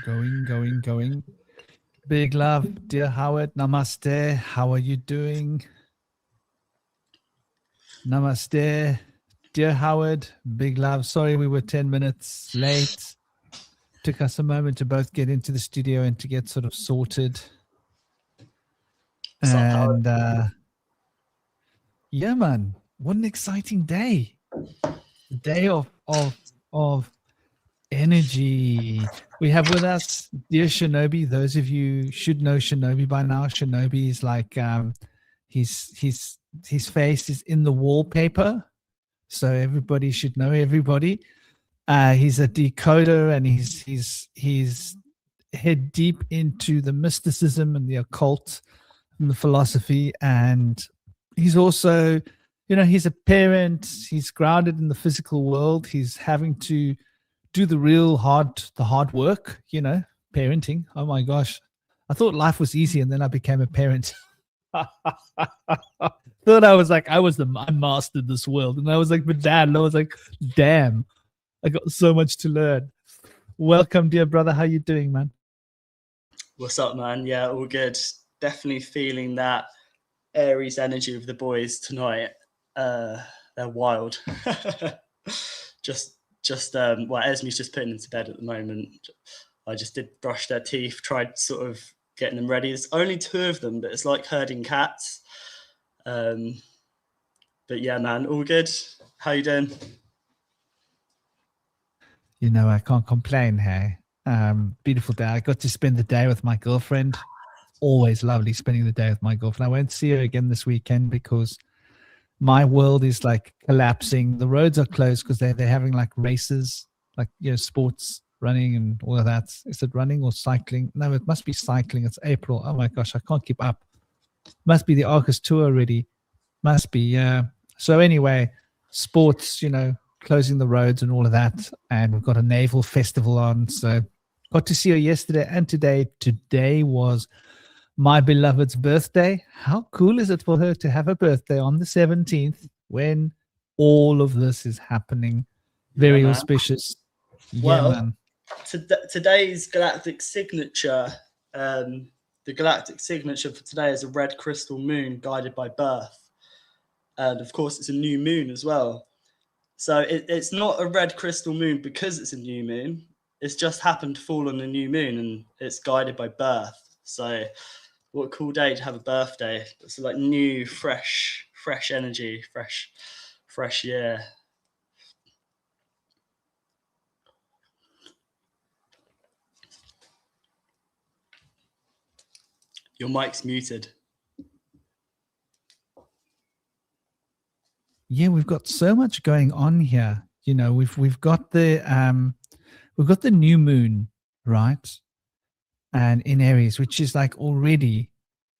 Going. Big love, dear Howard. Namaste. How are you doing? Namaste, dear Howard. Big love. Sorry we were 10 minutes late. Took us a moment to both get into the studio and to get sort of sorted. What's up, Howard? And yeah, man, what an exciting day. The day of energy. We have with us dear Shinobi. Those of you should know Shinobi by now. Shinobi is like his face is in the wallpaper, so everybody should know everybody. He's a decoder, and he's head deep into the mysticism and the occult and the philosophy, and he's also, he's a parent. He's grounded in the physical world. He's having to do the hard work, parenting. Oh my gosh. I thought life was easy, and then I became a parent. Thought I mastered this world. And I was like, but Dad, and I was like, damn, I got so much to learn. Welcome, dear brother. How you doing, man? What's up, man? Yeah, all good. Definitely feeling that Aries energy of the boys tonight. They're wild. Esme's just putting them to bed at the moment. I just did brush their teeth, tried sort of getting them ready. There's only 2 of them, but it's like herding cats. But yeah, man, all good. How you doing? I can't complain, hey. Beautiful day. I got to spend the day with my girlfriend. Always lovely spending the day with my girlfriend. I won't see her again this weekend because my world is like collapsing. The roads are closed because they're having like races, like, sports, running and all of that. Is it running or cycling? No, it must be cycling. It's April. Oh my gosh, I can't keep up. Must be the August tour already. Must be, yeah. So anyway, sports, closing the roads and all of that. And we've got a naval festival on. So got to see her yesterday and today. Today was my beloved's birthday. How cool is it for her to have a birthday on the 17th when all of this is happening? Very auspicious. Well, yeah, man. Today's galactic signature, the galactic signature for today is a red crystal moon guided by birth. And of course, it's a new moon as well. So it's not a red crystal moon because it's a new moon. It's just happened to fall on a new moon, and it's guided by birth. So what a cool day to have a birthday. It's like new, fresh energy, fresh year. Your mic's muted. Yeah, we've got so much going on here. We've got the new moon, right? And in Aries, which is like already,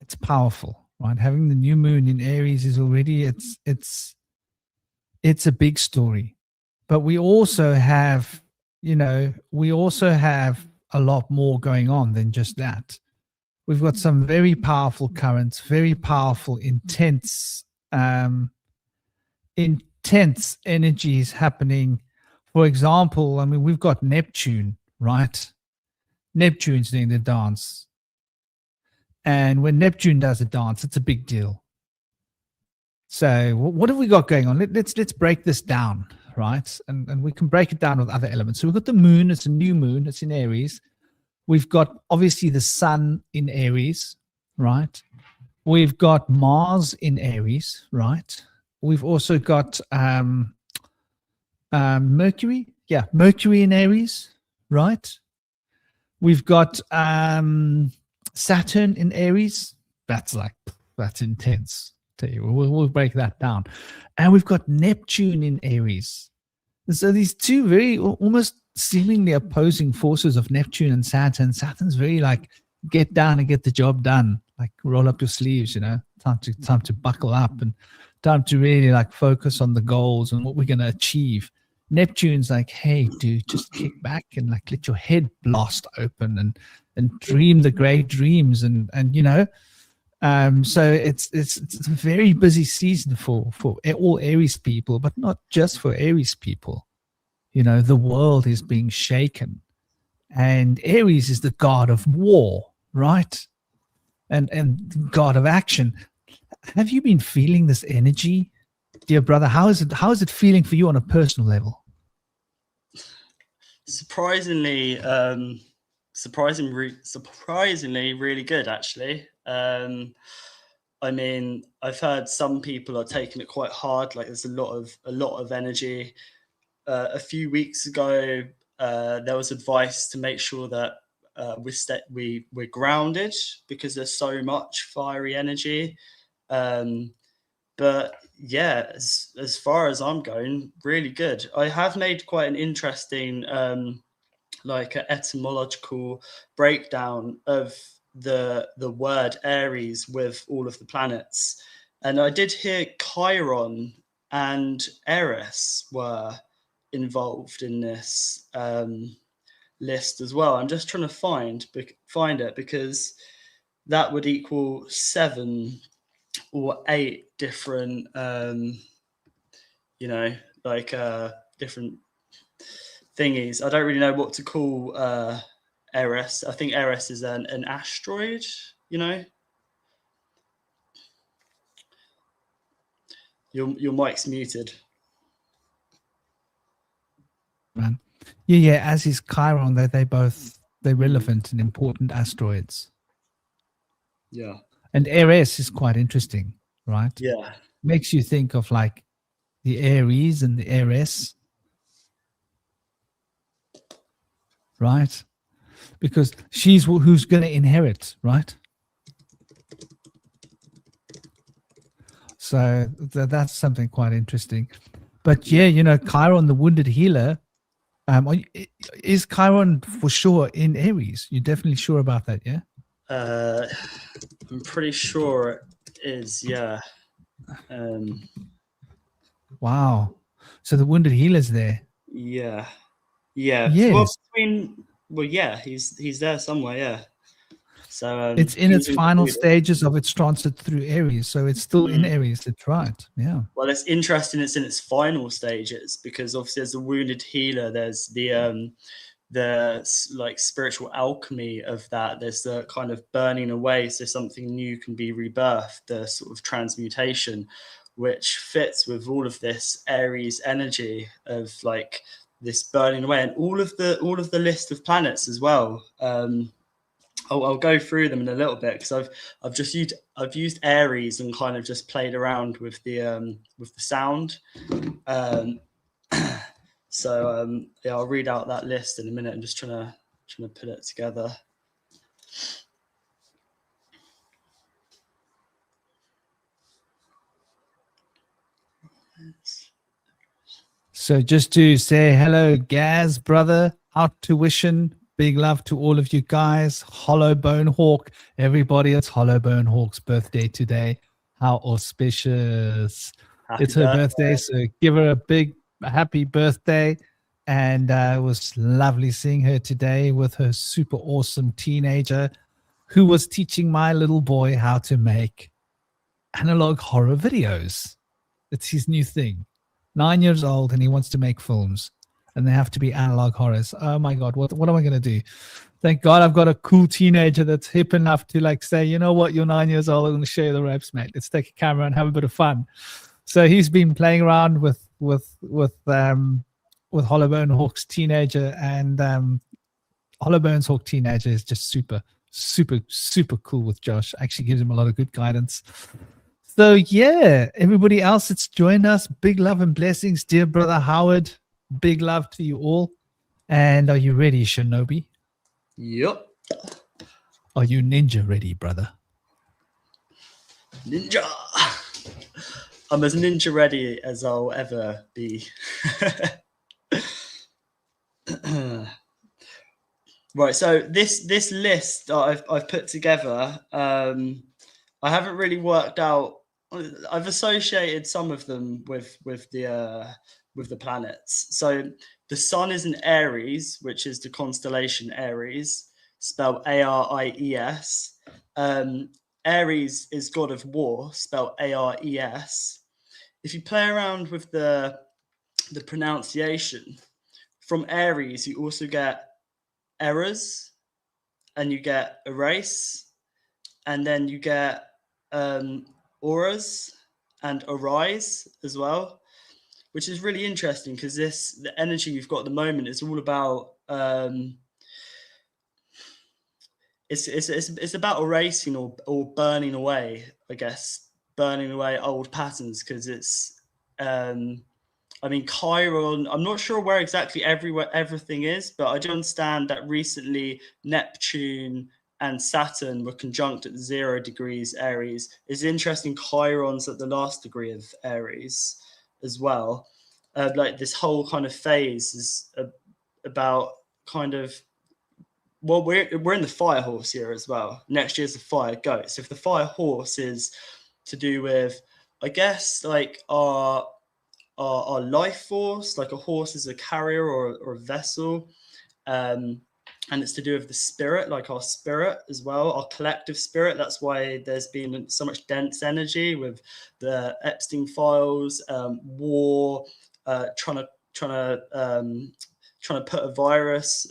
it's powerful, right? Having the new moon in Aries is already, it's a big story. But we also have, a lot more going on than just that. We've got some very powerful currents, very powerful, intense energies happening. For example, I mean, we've got Neptune, right? Neptune's doing the dance. And when Neptune does a dance, it's a big deal. So what have we got going on? Let's break this down, right? And we can break it down with other elements. So we've got the moon. It's a new moon. It's in Aries. We've got, obviously, the sun in Aries, right? We've got Mars in Aries, right? We've also got Mercury. Yeah, Mercury in Aries, right? We've got Saturn in Aries. That's intense. Tell you, we'll break that down. And we've got Neptune in Aries. And so these two very almost seemingly opposing forces of Neptune and Saturn. Saturn's very like, get down and get the job done. Like, roll up your sleeves, time to buckle up and time to really like focus on the goals and what we're going to achieve. Neptune's like, hey, dude, just kick back and like let your head blast open and dream the great dreams and so it's a very busy season for all Aries people, but not just for Aries people. The world is being shaken, and Aries is the god of war, right? And god of action. Have you been feeling this energy, dear brother? How is it feeling for you on a personal level? Surprisingly, surprisingly really good, actually. I mean, I've heard some people are taking it quite hard. Like there's a lot of energy. A few weeks ago, there was advice to make sure that we're grounded because there's so much fiery energy. But yeah, as far as I'm going, really good. I have made quite an interesting like an etymological breakdown of the word Aries with all of the planets, and I did hear Chiron and Eris were involved in this list as well. I'm just trying to find it because that would equal 7 or 8 different like different thingies. I don't really know what to call Eris. I think Eris is an asteroid, you know. Your mic's muted. Man. Yeah, as is Chiron, they're relevant and important asteroids. Yeah. And Aries is quite interesting, right? Yeah. Makes you think of like the Aries and the Aries, right? Because she's who's going to inherit, right? So that's something quite interesting. But yeah, you know, Chiron, the wounded healer, is Chiron for sure in Aries? You're definitely sure about that, yeah? I'm pretty sure it is. Yeah. Wow. So the wounded healer's there. Yeah. Yeah. Well, Yes. yeah, he's there somewhere. Yeah. So It's in its he's final included. stages of its transit through Aries. So it's still in Mm. Aries. That's right. Yeah. Well, it's interesting. It's in its final stages because obviously, as a wounded healer, there's the like spiritual alchemy of that. There's the kind of burning away so something new can be rebirthed, the sort of transmutation, which fits with all of this Aries energy of like this burning away, and all of the list of planets as well. I'll go through them in a little bit because I've used Aries and kind of just played around with the sound. So yeah, I'll read out that list in a minute. I'm just trying to put it together. So just to say hello, Gaz, brother, out tuition. Big love to all of you guys. Hollowbone Hawk, everybody. It's Hollowbone Hawk's birthday today. How auspicious. Happy It's her birthday. birthday, so give her a big happy birthday. And it was lovely seeing her today with her super awesome teenager who was teaching my little boy how to make analog horror videos. It's his new thing. 9 years old and he wants to make films and they have to be analog horrors. Oh my God, what am I going to do? Thank God I've got a cool teenager that's hip enough to like say, you know what, you're 9 years old, I'm going to show you the ropes, mate. Let's take a camera and have a bit of fun. So he's been playing around with Hollowbone Hawk's teenager, and Hollowbone's Hawk teenager is just super, super, super cool with Josh. Actually gives him a lot of good guidance. So yeah, everybody else that's joined us, big love and blessings, dear brother Howard. Big love to you all. And are you ready, Shinobi? Yep. Are you ninja ready, brother? Ninja. I'm as ninja ready as I'll ever be. Right. So this list that I've put together, I haven't really worked out. I've associated some of them with the planets. So the sun is in Aries, which is the constellation Aries, spelled Aries. Aries is god of war, spelled Ares. If you play around with the pronunciation, from Aries, you also get errors, and you get erase, and then you get auras and arise as well, which is really interesting because the energy you've got at the moment is all about it's about erasing or burning away, I guess, burning away old patterns, because it's I mean, Chiron, I'm not sure where exactly everything is, but I do understand that recently Neptune and Saturn were conjunct at 0 degrees Aries. It's interesting, Chiron's at the last degree of Aries as well. Like this whole kind of phase is about kind of, well, we're in the fire horse year as well. Next year's the fire goat. So if the fire horse is to do with, I guess, like our life force, like a horse is a carrier or a vessel, and it's to do with the spirit, like our spirit as well, our collective spirit. That's why there's been so much dense energy with the Epstein files, war, trying to put a virus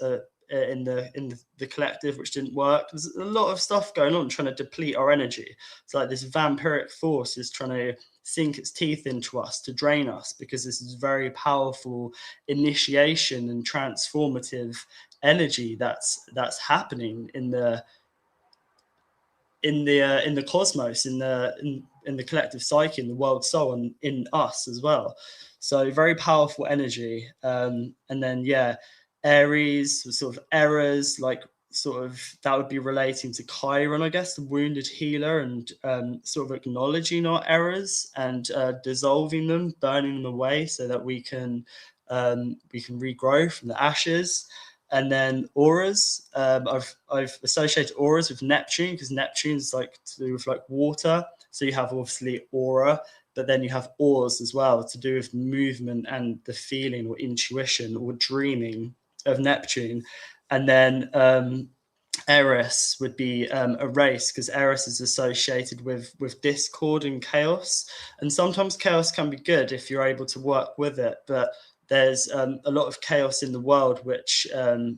in the collective, which didn't work. There's a lot of stuff going on trying to deplete our energy. It's like this vampiric force is trying to sink its teeth into us to drain us, because this is very powerful initiation and transformative energy that's happening in the cosmos, in the collective psyche, in the world soul, and in us as well. So very powerful energy. And then Aries, sort of errors, like sort of that would be relating to Chiron, I guess, the wounded healer, and sort of acknowledging our errors and dissolving them, burning them away, so that we can regrow from the ashes. And then auras, I've associated auras with Neptune, because Neptune is like to do with like water. So you have obviously aura, but then you have auras as well, to do with movement and the feeling or intuition or dreaming of Neptune. And then Eris would be erase, because Eris is associated with discord and chaos. And sometimes chaos can be good if you're able to work with it, but there's a lot of chaos in the world, which we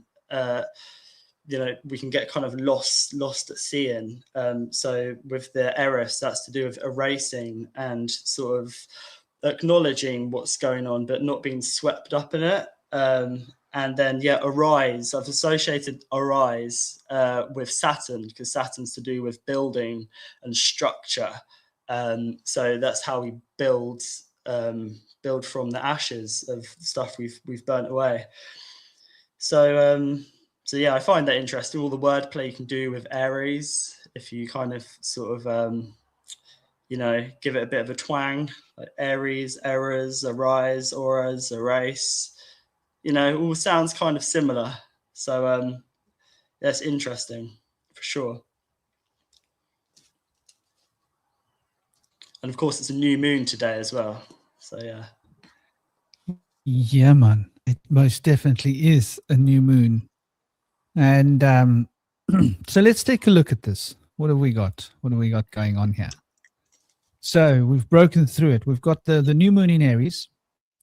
can get kind of lost at sea in. So with the Eris, that's to do with erasing and sort of acknowledging what's going on, but not being swept up in it. And then, arise. I've associated arise with Saturn, because Saturn's to do with building and structure. So that's how we build from the ashes of stuff we've burnt away. So I find that interesting, all the wordplay you can do with Aries, if you kind of sort of give it a bit of a twang, like Aries, errors, arise, auras, erase. All sounds kind of similar. So that's interesting for sure. And of course, it's a new moon today as well. So yeah, man, it most definitely is a new moon. And so let's take a look at this. What have we got? What have we got going on here? So we've broken through it. We've got the new moon in Aries,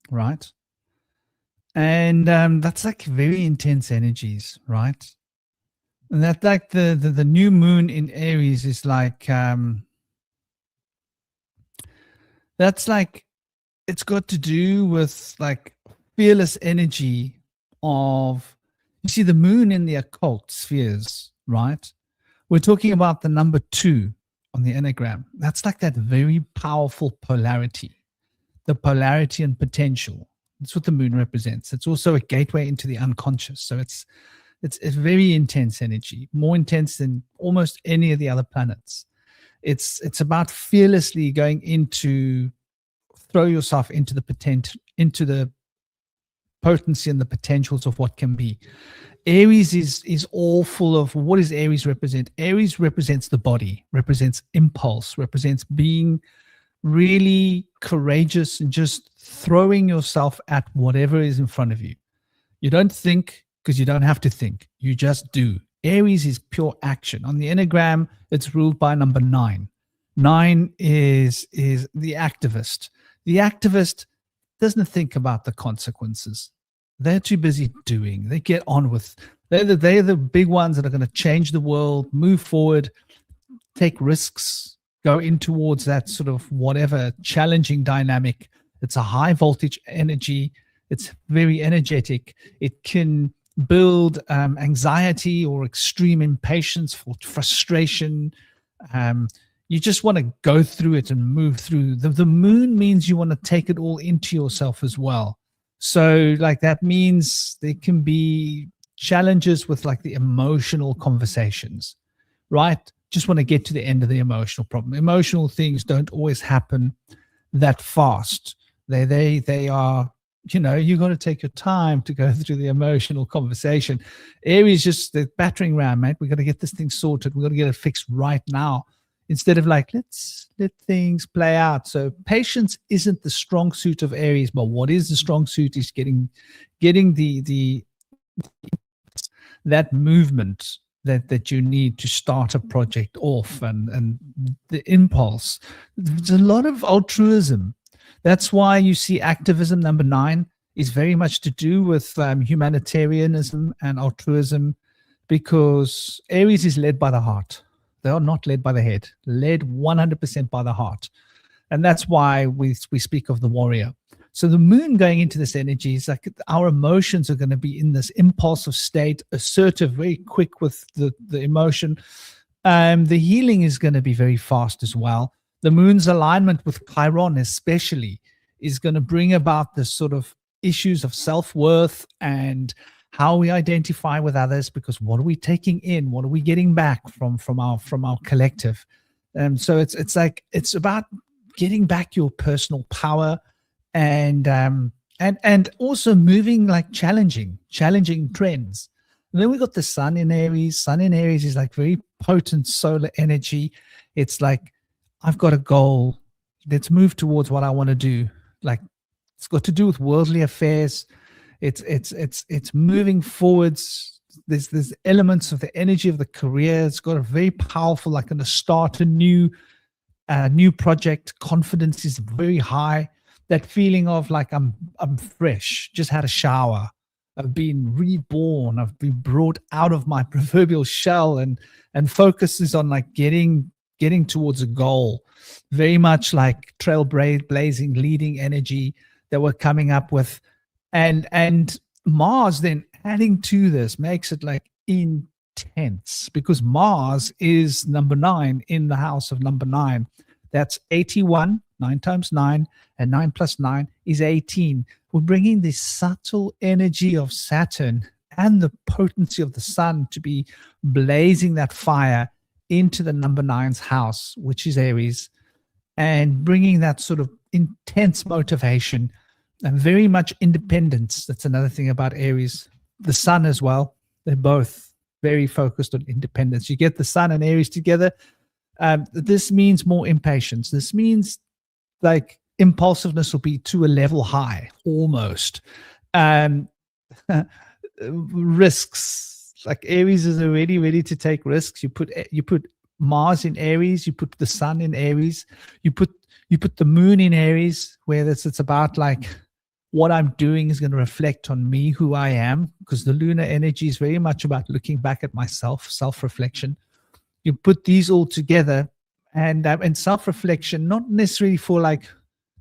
right? And that's like very intense energies, right? And that like the new moon in Aries is like that's like, it's got to do with like fearless energy of, you see, the moon in the occult spheres, right? We're talking about the number 2 on the Enneagram. That's like that very powerful polarity, the polarity and potential. That's what the moon represents. It's also a gateway into the unconscious. So it's very intense energy, more intense than almost any of the other planets. It's about fearlessly going into, throw yourself into the potency and the potentials of what can be. Aries is all full of, what does Aries represent? Aries represents the body, represents impulse, represents being really courageous and just throwing yourself at whatever is in front of you. You don't think, because you don't have to think. You just do. Aries is pure action. On the Enneagram, it's ruled by number 9. 9 is the activist. The activist doesn't think about the consequences. They're too busy doing. They get on with They're the big ones that are going to change the world, move forward, take risks, go in towards that sort of whatever challenging dynamic. It's a high voltage energy. It's very energetic. It can build anxiety or extreme impatience, for frustration. You just want to go through it and move through. The moon means you want to take it all into yourself as well. So like that means there can be challenges with like the emotional conversations, right? Just want to get to the end of the emotional problem. Emotional things don't always happen that fast. They are, you know, you got to take your time to go through the emotional conversation. Aries just the battering ram, mate. We got to get this thing sorted. We got to get it fixed right now, instead of like, let's let things play out. So patience isn't the strong suit of Aries, but what is the strong suit is getting the that movement that you need to start a project off, and the impulse. There's a lot of altruism. That's why you see activism, number 9, is very much to do with humanitarianism and altruism, because Aries is led by the heart. They are not led by the head, led 100% by the heart. And that's why we speak of the warrior. So the moon going into this energy is like our emotions are going to be in this impulsive state, assertive, very quick with the emotion. The healing is going to be very fast as well. The moon's alignment with Chiron especially is going to bring about this sort of issues of self-worth and how we identify with others, because what are we taking in? What are we getting back from our collective? So it's like, it's about getting back your personal power, and also moving like challenging trends. And then we got the sun in Aries. Sun in Aries is like very potent solar energy. It's like, I've got a goal. Let's move towards what I want to do. Like, it's got to do with worldly affairs. It's moving forwards. There's elements of the energy of the career. It's got a very powerful, like, going to start a new project. Confidence is very high. That feeling of like I'm fresh, just had a shower, I've been reborn, I've been brought out of my proverbial shell, and focuses on like getting towards a goal. Very much like trailblazing, leading energy that we're coming up with. And Mars then adding to this makes it like intense, because Mars is number 9 in the house of number 9. That's 81, 9 times 9, and 9 plus 9 is 18. We're bringing this subtle energy of Saturn and the potency of the sun to be blazing that fire into the number 9's house, which is Aries, and bringing that sort of intense motivation and very much independence. That's another thing about Aries. The sun as well. They're both very focused on independence. You get the sun and Aries together. This means more impatience. This means like impulsiveness will be to a level high, almost. Risks, like Aries is already ready to take risks. You put Mars in Aries, you put the sun in Aries, you put the moon in Aries, where it's about like, what I'm doing is going to reflect on me, who I am, because the lunar energy is very much about looking back at myself, self-reflection. You put these all together, and self-reflection, not necessarily for like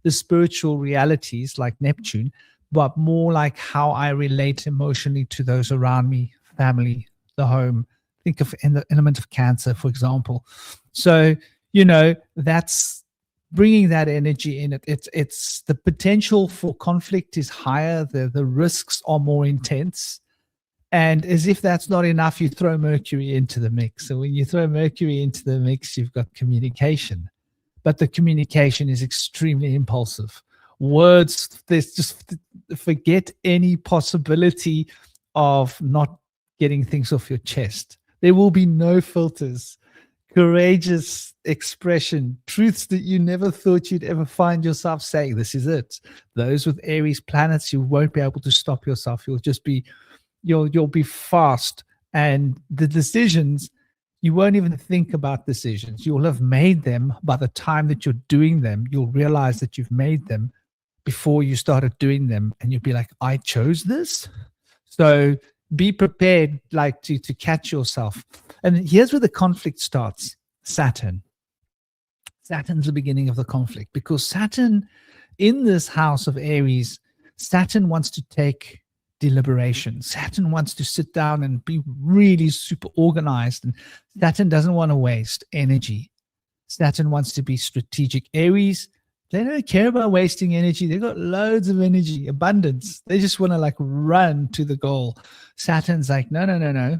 the spiritual realities like Neptune, but more like how I relate emotionally to those around me, family, the home. Think of in the element of Cancer, for example. So, you know, that's bringing that energy in. It's the potential for conflict is higher. The risks are more intense. And as if that's not enough, you throw Mercury into the mix. So when you throw Mercury into the mix, you've got communication. But the communication is extremely impulsive. Words, there's just, forget any possibility of not getting things off your chest. There will be no filters. Courageous expression, truths that you never thought you'd ever find yourself saying. This is it. Those with Aries planets, you won't be able to stop yourself. You'll just be, you'll be fast. And the decisions, you won't even think about decisions. You'll have made them by the time that you're doing them. You'll realize that you've made them before you started doing them. And you'll be like, I chose this. So be prepared, like to catch yourself. And here's where the conflict starts. Saturn's the beginning of the conflict, because Saturn in this house of Aries, Saturn wants to take deliberation. Saturn wants to sit down and be really super organized, and Saturn doesn't want to waste energy. Saturn wants to be strategic. Aries, they don't care about wasting energy. They've got loads of energy, abundance. They just want to like run to the goal. Saturn's like, no, no, no, no.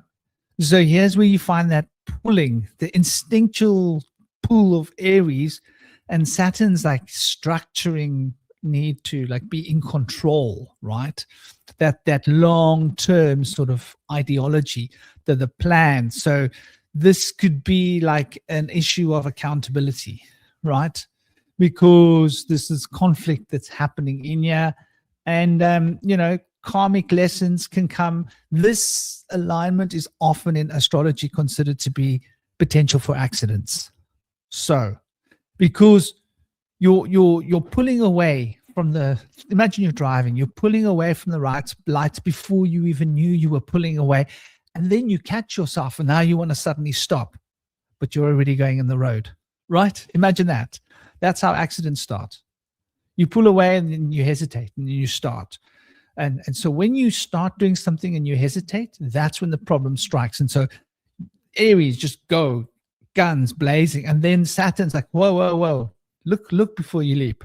So here's where you find that pulling, the instinctual pull of Aries, and Saturn's like structuring need to like be in control, right? That long-term sort of ideology, the plan. So this could be like an issue of accountability, right? Because this is conflict that's happening in here, and you know, karmic lessons can come. This alignment is often in astrology considered to be potential for accidents. So because you're pulling away from the, imagine you're driving, you're pulling away from the right lights before you even knew you were pulling away, and then you catch yourself and now you want to suddenly stop, but you're already going in the road, right? Imagine that. That's how accidents start. You pull away and then you hesitate and then you start. And so when you start doing something and you hesitate, that's when the problem strikes. And so Aries just go guns blazing, and then Saturn's like, whoa, whoa, whoa, look before you leap.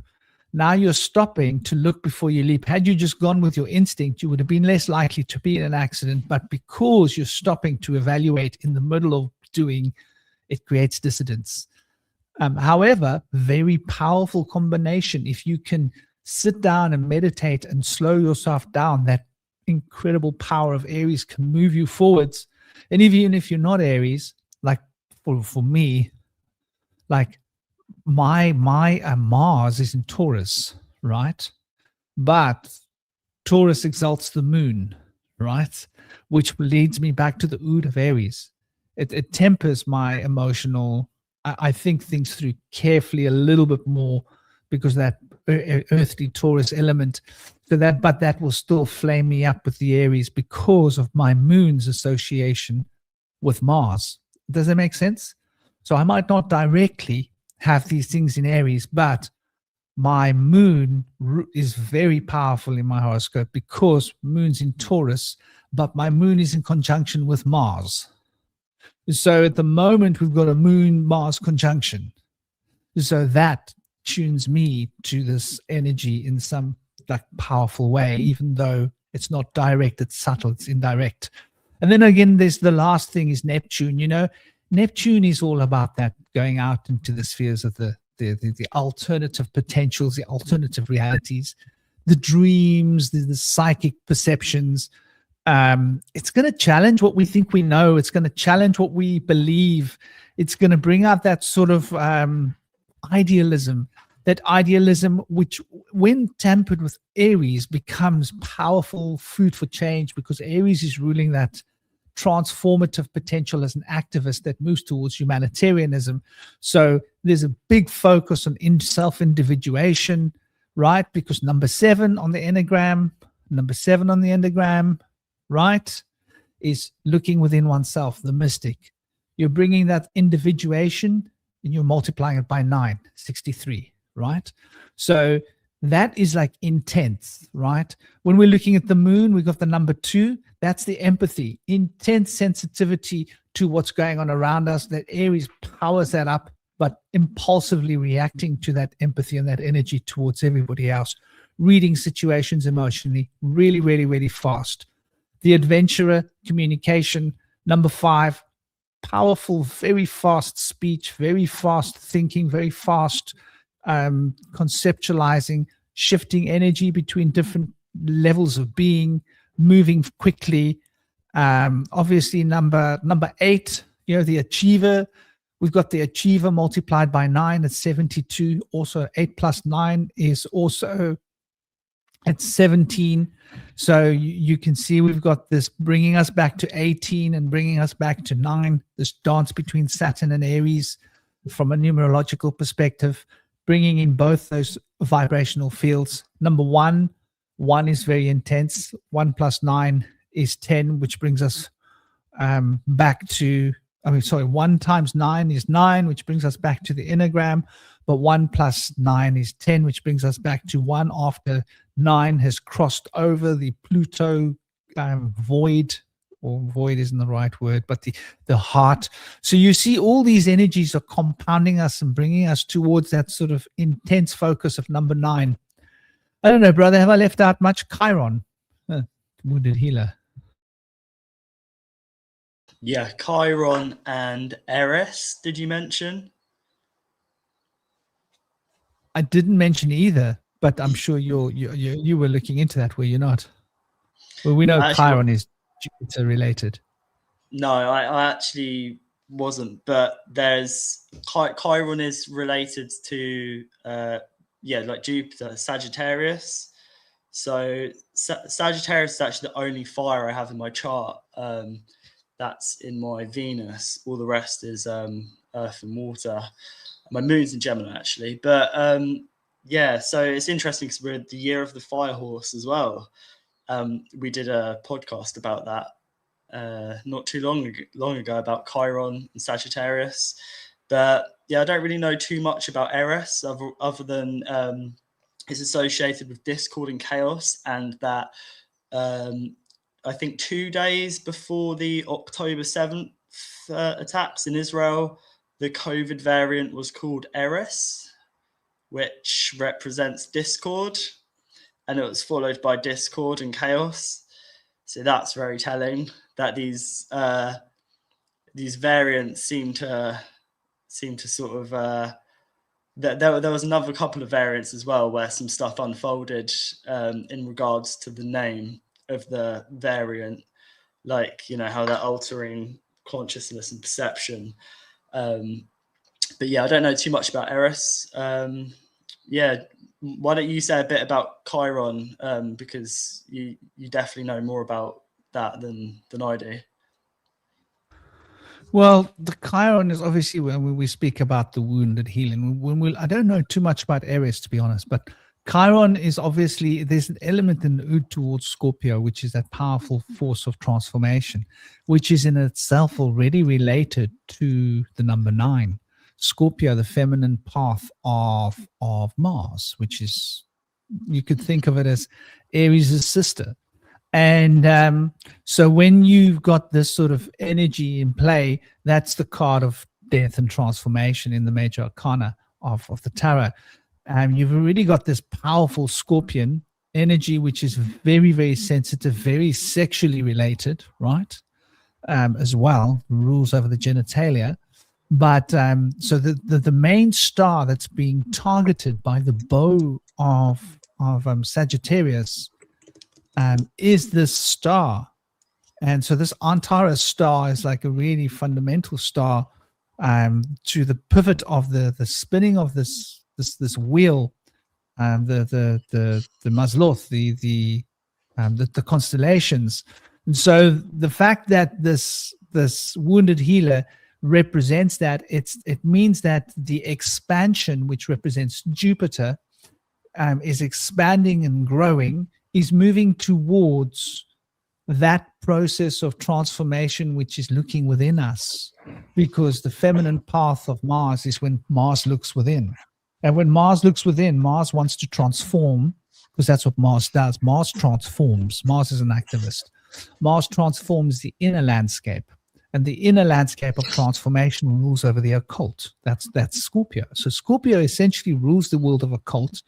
Now you're stopping to look before you leap. Had you just gone with your instinct, you would have been less likely to be in an accident. But because you're stopping to evaluate in the middle of doing, it creates dissidence. However, very powerful combination. If you can sit down and meditate and slow yourself down, that incredible power of Aries can move you forwards. And even if you're not Aries, like for me, like my Mars is in Taurus, right? But Taurus exalts the moon, right? Which leads me back to the Ood of Aries. It tempers my emotional, I think things through carefully a little bit more, because that earthly Taurus element, so that, but that will still flame me up with the Aries because of my moon's association with Mars. Does that make sense? So I might not directly have these things in Aries, but my moon is very powerful in my horoscope because moon's in Taurus, but my moon is in conjunction with Mars. So at the moment we've got a moon-Mars conjunction. So that tunes me to this energy in some like powerful way, even though it's not direct, it's subtle, it's indirect. And then again, there's the last thing is Neptune. You know, Neptune is all about that, going out into the spheres of the alternative potentials, the alternative realities, the dreams, the psychic perceptions. It's going to challenge what we think we know. It's going to challenge what we believe. It's going to bring out that sort of idealism, which when tampered with Aries becomes powerful food for change, because Aries is ruling that transformative potential as an activist that moves towards humanitarianism. So there's a big focus on self-individuation, right? Because number 7 on the Enneagram, right, is looking within oneself, the mystic. You're bringing that individuation and you're multiplying it by 9, 63, right? So that is like intense, right? When we're looking at the moon, we've got the number 2. That's the empathy, intense sensitivity to what's going on around us. That Aries powers that up, but impulsively reacting to that empathy and that energy towards everybody else, reading situations emotionally really, really, really fast. The adventurer, communication, number 5, powerful, very fast speech, very fast thinking, very fast conceptualizing, shifting energy between different levels of being, moving quickly. Obviously, number 8, you know, the achiever. We've got the achiever multiplied by 9 at 72. Also, 8 plus 9 is also at 17. So you can see we've got this bringing us back to 18 and bringing us back to 9. This dance between Saturn and Aries from a numerological perspective, bringing in both those vibrational fields. Number 1 is very intense. 1 plus 9 is 10, which brings us back to, 1 times 9 is 9, which brings us back to the Enneagram. But 1 plus 9 is 10, which brings us back to 1 after 9 has crossed over the Pluto void, or void isn't the right word, but the heart. So you see all these energies are compounding us and bringing us towards that sort of intense focus of number 9. I don't know, brother, have I left out much? Chiron, wounded healer. Yeah, Chiron and Aries, did you mention? I didn't mention either, but I'm sure you were looking into that, were you not? Well, we know Chiron is Jupiter related. No, I actually wasn't, but there's Chiron is related to like Jupiter, Sagittarius. So Sagittarius is actually the only fire I have in my chart. That's in my Venus. All the rest is earth and water. My moon's in Gemini, actually. But so it's interesting because we're the year of the fire horse as well. We did a podcast about that not too long ago about Chiron and Sagittarius. But yeah, I don't really know too much about Aries other than it's associated with discord and chaos, and that I think 2 days before the October 7th attacks in Israel, the COVID variant was called Aries, which represents discord, and it was followed by discord and chaos. So that's very telling that these variants seem to sort of there was another couple of variants as well where some stuff unfolded in regards to the name of the variant, like how they're altering consciousness and perception. But yeah, I don't know too much about Aries. Why don't you say a bit about Chiron, because you definitely know more about that than I do. Well, the Chiron is obviously when we speak about the wounded healing. I don't know too much about Aries, to be honest, but Chiron is obviously, there's an element in the Oud towards Scorpio, which is that powerful force of transformation, which is in itself already related to the number 9. Scorpio, the feminine path of Mars, which is, you could think of it as Aries' sister. And so when you've got this sort of energy in play, that's the card of death and transformation in the major arcana of the tarot. You've already got this powerful Scorpion energy, which is very, very sensitive, very sexually related, right? As well, rules over the genitalia. But so the main star that's being targeted by the bow of Sagittarius is this star. And so this Antares star is like a really fundamental star to the pivot of the spinning of this wheel, the Mazloth, the constellations. And so the fact that this wounded healer represents that, it means that the expansion, which represents Jupiter, is expanding and growing, is moving towards that process of transformation, which is looking within us, because the feminine path of Mars is when Mars looks within. And when Mars looks within, Mars wants to transform, because that's what Mars does. Mars transforms. Mars is an activist. Mars transforms the inner landscape, and the inner landscape of transformation rules over the occult. That's Scorpio. So Scorpio essentially rules the world of occult,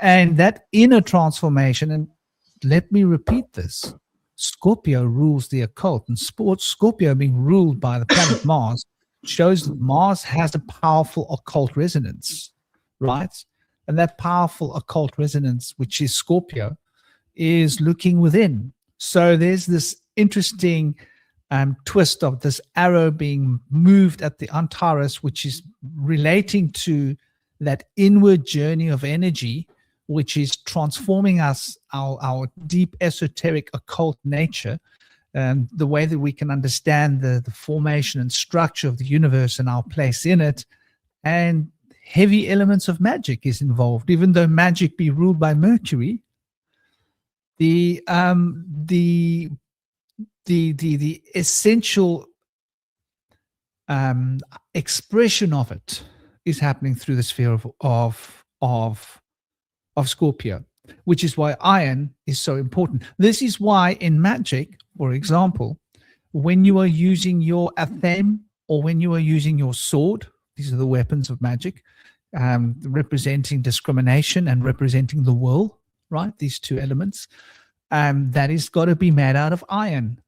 and that inner transformation, and let me repeat this, Scorpio rules the occult, and Scorpio being ruled by the planet Mars shows that Mars has a powerful occult resonance, right? And that powerful occult resonance, which is Scorpio, is looking within. So there's this interesting twist of this arrow being moved at the Antares, which is relating to that inward journey of energy, which is transforming us, our deep esoteric occult nature, and the way that we can understand the formation and structure of the universe and our place in it. And heavy elements of magic is involved, even though magic be ruled by Mercury. The the essential expression of it is happening through the sphere of Scorpio, which is why iron is so important. This is why in magic, for example, when you are using your athame or when you are using your sword, these are the weapons of magic, representing discrimination and representing the will, right? These two elements. That is got to be made out of iron.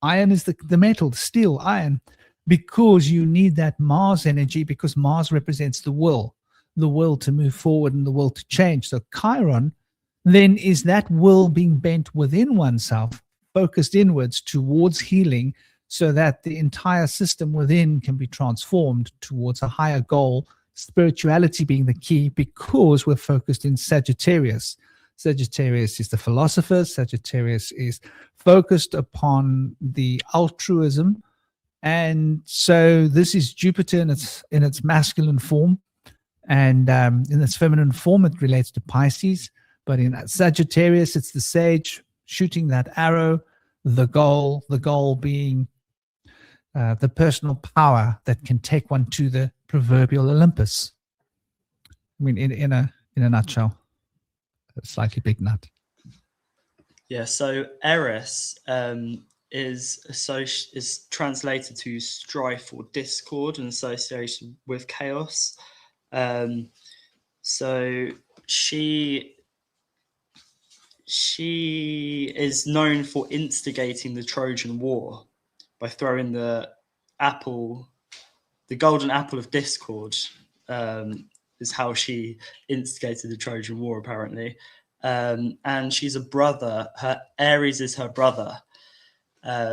Iron is the metal, steel, iron, because you need that Mars energy, because Mars represents the will to move forward and the will to change. So Chiron then is that will being bent within oneself, focused inwards towards healing, so that the entire system within can be transformed towards a higher goal, spirituality being the key, because we're focused in Sagittarius. Sagittarius is the philosopher. Sagittarius is focused upon the altruism. And so this is Jupiter in its masculine form. And in its feminine form, it relates to Pisces. But in Sagittarius, it's the sage shooting that arrow, the goal being the personal power that can take one to the proverbial Olympus. I mean, in a nutshell, a slightly big nut. Yeah. So Eris is translated to strife or discord and association with chaos. So she is known for instigating the Trojan War by throwing the golden apple of discord, is how she instigated the Trojan War, apparently. And she's a brother. Aries is her brother.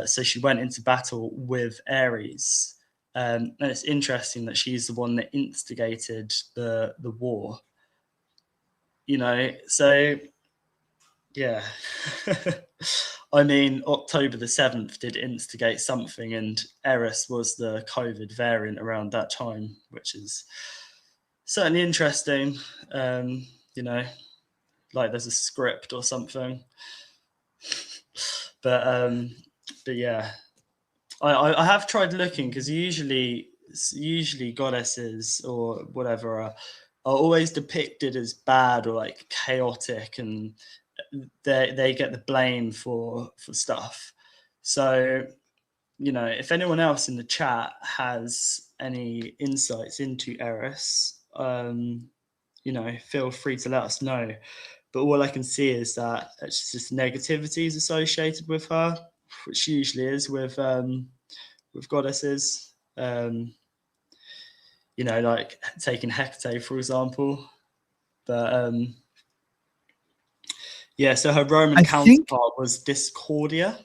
So she went into battle with Aries. And it's interesting that she's the one that instigated the war. So yeah. I mean, October the 7th did instigate something, and Eris was the COVID variant around that time, which is certainly interesting. Like there's a script or something. But yeah, I have tried looking, because usually goddesses or whatever are always depicted as bad or like chaotic, and they get the blame for stuff. So, if anyone else in the chat has any insights into Eris, feel free to let us know. But all I can see is that it's just negativity is associated with her, which usually is with goddesses. Like taking Hecate, for example. But yeah, so her Roman counterpart was Discordia.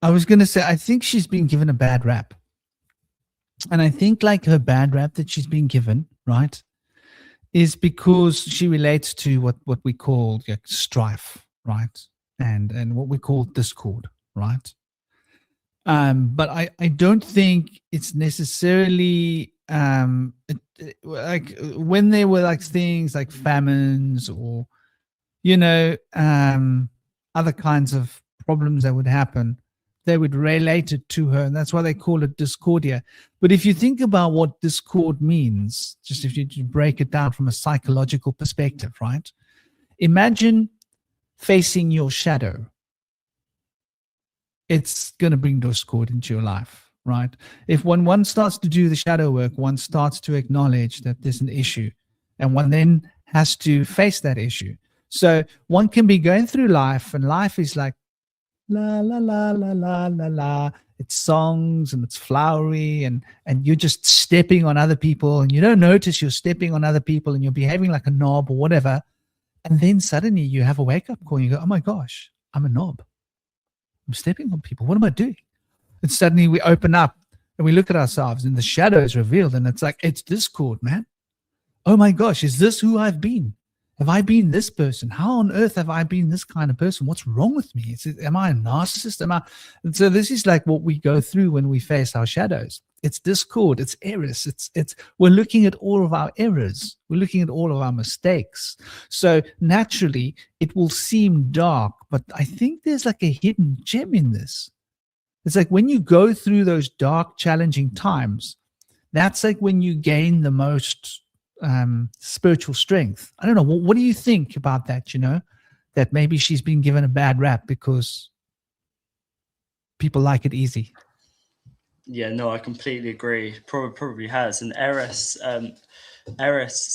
I was going to say, I think she's been given a bad rap. And I think like her bad rap that she's been given, right, is because she relates to what we call strife, right? And what we call discord, right? But I don't think it's necessarily like when there were like things like famines or other kinds of problems that would happen, they would relate it to her, and that's why they call it discordia. But if you think about what discord means, just if you break it down from a psychological perspective, right? Imagine facing your shadow. It's going to bring discord into your life, right? If one starts to do the shadow work, one starts to acknowledge that there's an issue, and one then has to face that issue. So one can be going through life, and life is like, la, la, la, la, la, la, la. It's songs and it's flowery, and you're just stepping on other people, and you don't notice you're stepping on other people, and you're behaving like a knob or whatever. And then suddenly you have a wake-up call, and you go, oh my gosh, I'm a knob. I'm stepping on people. What am I doing? And suddenly we open up and we look at ourselves, and the shadow is revealed, and it's like, it's discord, man. Oh my gosh, is this who I've been? Have I been this person? How on earth have I been this kind of person? What's wrong with me? Am I a narcissist? And so this is like what we go through when we face our shadows. it's discord, it's Aries, it's we're looking at all of our errors, we're looking at all of our mistakes. So naturally it will seem dark, but I think there's like a hidden gem in this. It's like when you go through those dark, challenging times, that's like when you gain the most spiritual strength. I don't know. What do you think about that? You know, that maybe she's been given a bad rap because people like it easy. Yeah, no, I completely agree. Probably has. And Eris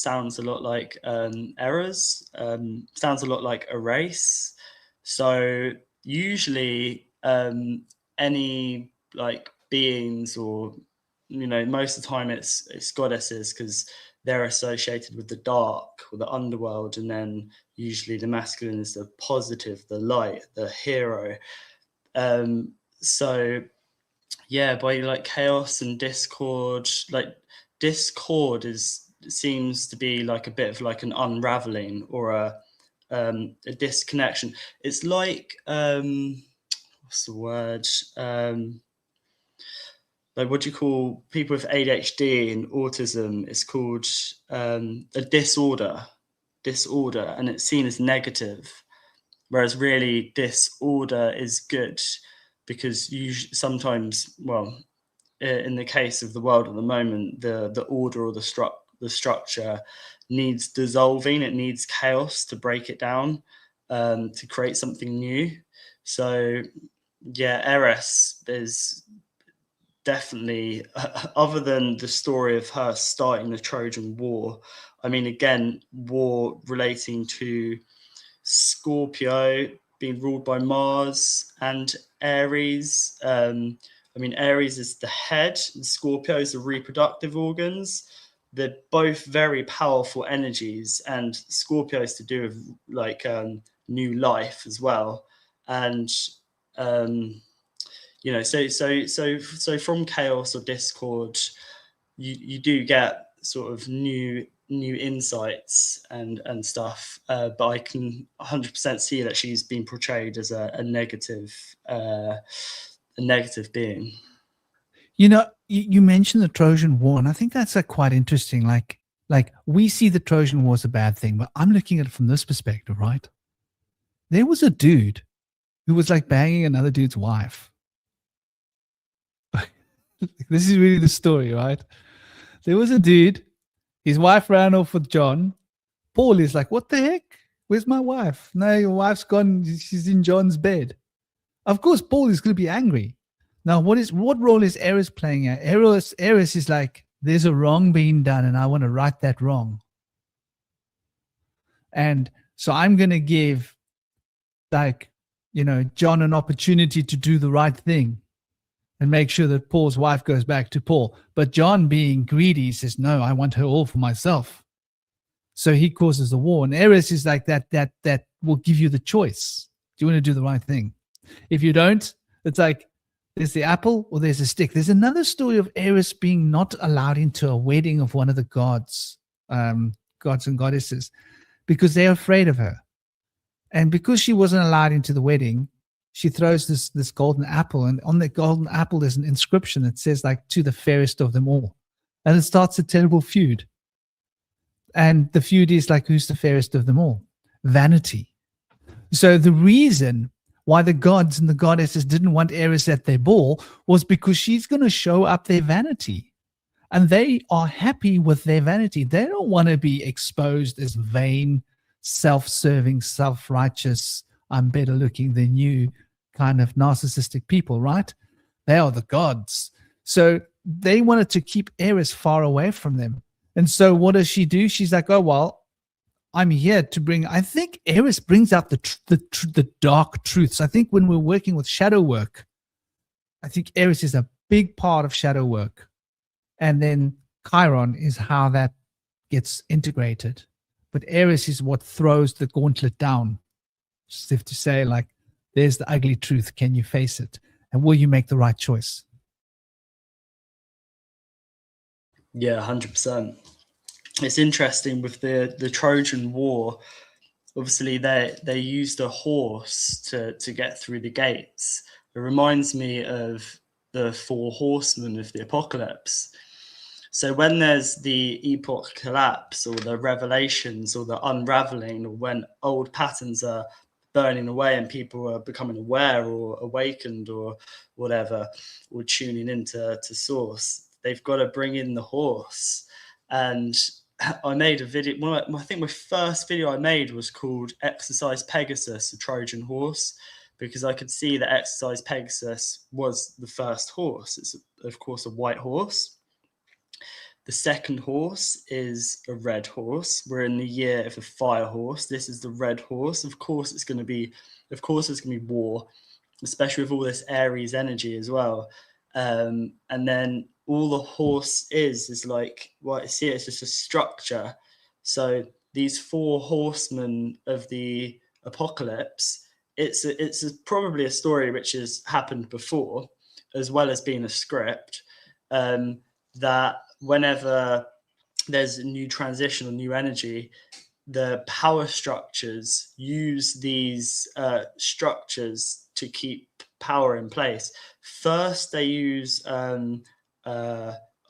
sounds a lot like errors. Sounds a lot like erase. So usually any like beings, or most of the time it's goddesses, because they're associated with the dark or the underworld, and then usually the masculine is the positive, the light, the hero. So yeah, by like chaos and discord, like discord seems to be like a bit of like an unraveling or a disconnection. It's like what's the word, like what do you call people with ADHD and autism? It's called a disorder, and it's seen as negative, whereas really disorder is good, because you sometimes, well, in the case of the world at the moment, the order or the structure needs dissolving. It needs chaos to break it down, to create something new. So yeah, Eris is definitely, other than the story of her starting the Trojan War, I mean, again, war relating to Scorpio being ruled by Mars and Aries. I mean, Aries is the head, and Scorpio is the reproductive organs. They're both very powerful energies, and Scorpio is to do with like new life as well. And so from chaos or discord, you do get sort of new insights and stuff, but I can 100% see that she's been portrayed as a negative being. You know, you mentioned the Trojan War, and I think that's quite interesting. Like we see the Trojan War as a bad thing, but I'm looking at it from this perspective, right? There was a dude who was like banging another dude's wife. This is really the story, right? There was a dude, his wife ran off with John. Paul is like, what the heck? Where's my wife? No, your wife's gone. She's in John's bed. Of course, Paul is going to be angry. Now, what role is Aries playing at? Aries is like, there's a wrong being done, and I want to right that wrong. And so I'm going to give, like, John an opportunity to do the right thing and make sure that Paul's wife goes back to Paul. But John, being greedy, says, no, I want her all for myself. So he causes the war. And Aries is like that will give you the choice. Do you want to do the right thing? If you don't, it's like, there's the apple or there's a stick. There's another story of Aries being not allowed into a wedding of one of the gods and goddesses, because they're afraid of her. And because she wasn't allowed into the wedding, she throws this golden apple, and on the golden apple there's an inscription that says, like, to the fairest of them all. And it starts a terrible feud. And the feud is like, who's the fairest of them all? Vanity. So the reason why the gods and the goddesses didn't want Aries at their ball was because she's going to show up their vanity. And they are happy with their vanity. They don't want to be exposed as vain, self-serving, self-righteous, I'm better looking than you kind of narcissistic people, right? They are the gods. So they wanted to keep Aries far away from them. And so what does she do? She's like, oh, well, I'm here to bring, I think Aries brings out the dark truths. I think when we're working with shadow work, I think Aries is a big part of shadow work. And then Chiron is how that gets integrated. But Aries is what throws the gauntlet down. Just have to say, like, there's the ugly truth. Can you face it? And will you make the right choice? Yeah, 100%. It's interesting with the Trojan War. Obviously, they used a horse to get through the gates. It reminds me of the four horsemen of the apocalypse. So when there's the epoch collapse, or the revelations, or the unraveling, or when old patterns are burning away and people are becoming aware or awakened or whatever, or tuning into source, they've got to bring in the horse. And I made a video. I think my first video I made was called Exercise Pegasus, a Trojan Horse, because I could see that Exercise Pegasus was the first horse. It's, of course, a white horse. The second horse is a red horse. We're in the year of the fire horse. This is the red horse. Of course, it's going to be war, especially with all this Aries energy as well. And then all the horse is like, well, see, it's just a structure. So these four horsemen of the apocalypse, it's probably a story which has happened before, as well as being a script, that whenever there's a new transition or new energy, the power structures use these structures to keep power in place. First, they use a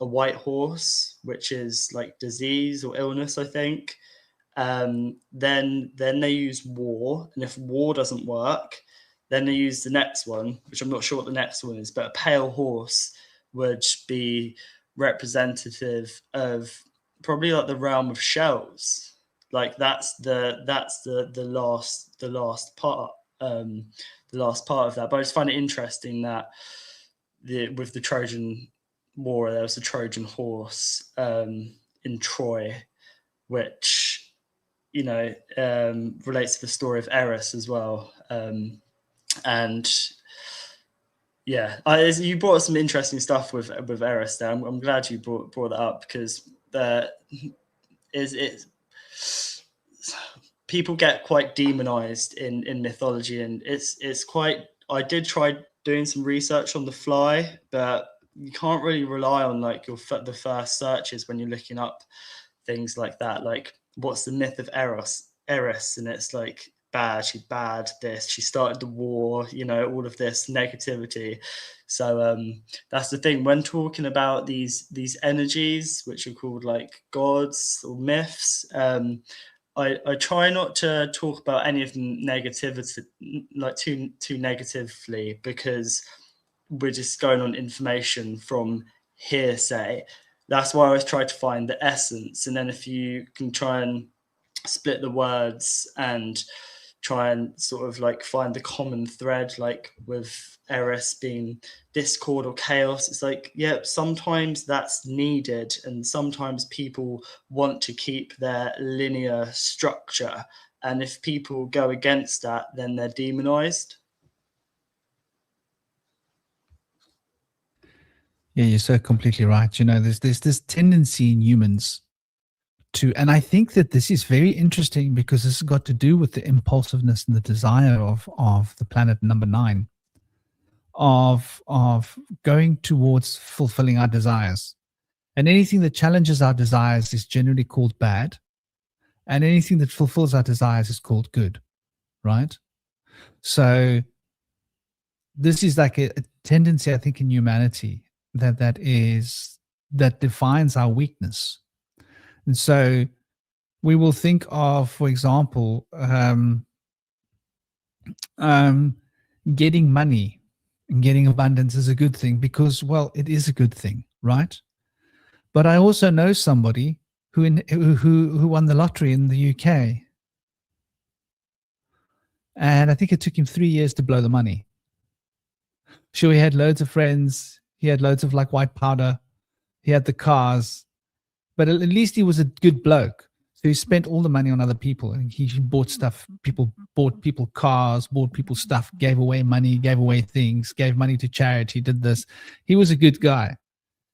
white horse, which is like disease or illness, I think. Then they use war, and if war doesn't work, then they use the next one, which I'm not sure what the next one is, but a pale horse would be representative of probably like the realm of shells. Like that's the last part of that. But I just find it interesting that with the Trojan War, there was a Trojan horse in Troy, which relates to the story of Eris as well. And yeah, you brought up some interesting stuff with Eris there. I'm glad you brought that up, because people get quite demonized in mythology, and it's quite. I did try doing some research on the fly, but you can't really rely on like the first searches when you're looking up things like that. Like, what's the myth of Eris? And it's like, she's bad, she started the war, all of this negativity. So that's the thing when talking about these energies, which are called like gods or myths. I try not to talk about any of them negativity, like too negatively, because we're just going on information from hearsay. That's why I always try to find the essence, and then if you can try and split the words and try and sort of like find the common thread, like with Eris being discord or chaos, it's like, yeah, sometimes that's needed, and sometimes people want to keep their linear structure, and if people go against that, then they're demonized. Yeah, you're so completely right. There's this tendency in humans to, and I think that this is very interesting because this has got to do with the impulsiveness and the desire of the planet number 9, of going towards fulfilling our desires. And anything that challenges our desires is generally called bad, and anything that fulfills our desires is called good, right? So this is like a tendency, I think, in humanity that defines our weakness. And so we will think of, for example, getting money and getting abundance is a good thing because, well, it is a good thing, right? But I also know somebody who won the lottery in the UK. And I think it took him 3 years to blow the money. Sure, he had loads of friends. He had loads of like white powder. He had the cars. But at least he was a good bloke. So he spent all the money on other people. And he bought stuff. People bought people cars, bought people stuff, gave away money, gave away things, gave money to charity, did this. He was a good guy.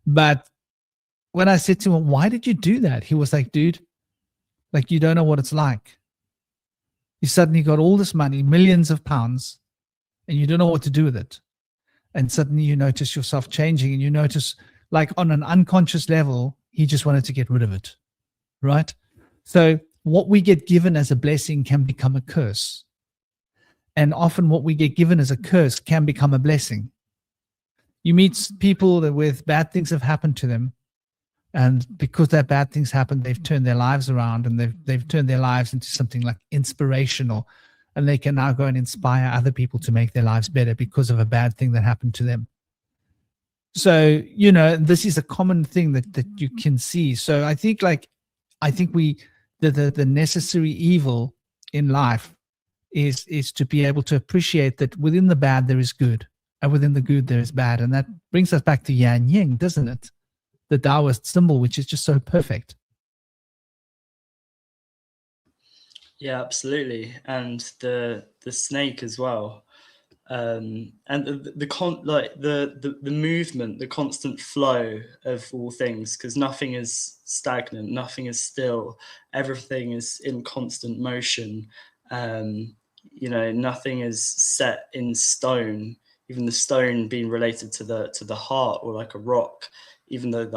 But when I said to him, why did you do that? He was like, dude, like, you don't know what it's like. You suddenly got all this money, millions of pounds, and you don't know what to do with it. And suddenly you notice yourself changing, and you notice, like, on an unconscious level, he just wanted to get rid of it, right? So what we get given as a blessing can become a curse. And often what we get given as a curse can become a blessing. You meet people that with bad things have happened to them, and because that bad things happened, they've turned their lives around, and they've turned their lives into something like inspirational, and they can now go and inspire other people to make their lives better because of a bad thing that happened to them. So, you know, this is a common thing that you can see. So I think the necessary evil in life is to be able to appreciate that within the bad there is good, and within the good there is bad. And that brings us back to Yan Yin, doesn't it? The Taoist symbol, which is just so perfect. Yeah, absolutely. And the snake as well. And the movement, the constant flow of all things, because nothing is stagnant, nothing is still, everything is in constant motion. You know, nothing is set in stone, even the stone being related to the heart, or like a rock, even though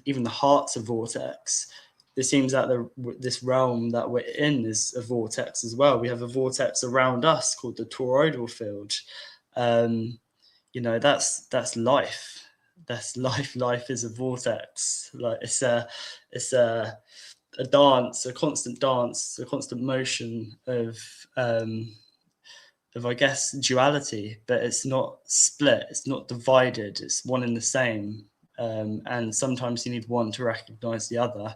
even the heart's a vortex. It seems that this realm that we're in is a vortex as well. We have a vortex around us called the toroidal field. You know, that's life. That's life. Life is a vortex. Like it's a dance, a constant motion of I guess duality, but it's not split. It's not divided. It's one and the same. And sometimes you need one to recognize the other.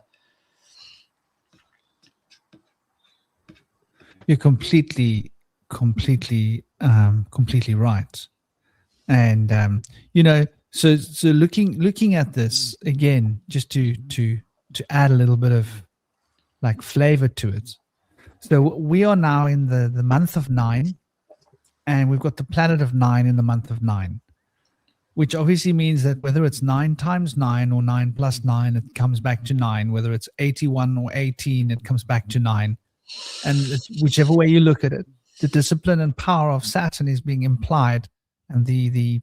You're completely right. And you know, so looking at this again, just to add a little bit of like flavor to it. So we are now in the month of 9, and we've got the planet of 9 in the month of 9, which obviously means that whether it's 9 times 9 or 9 plus 9, it comes back to 9. Whether it's 81 or 18, it comes back to 9. And whichever way you look at it, the discipline and power of Saturn is being implied, and the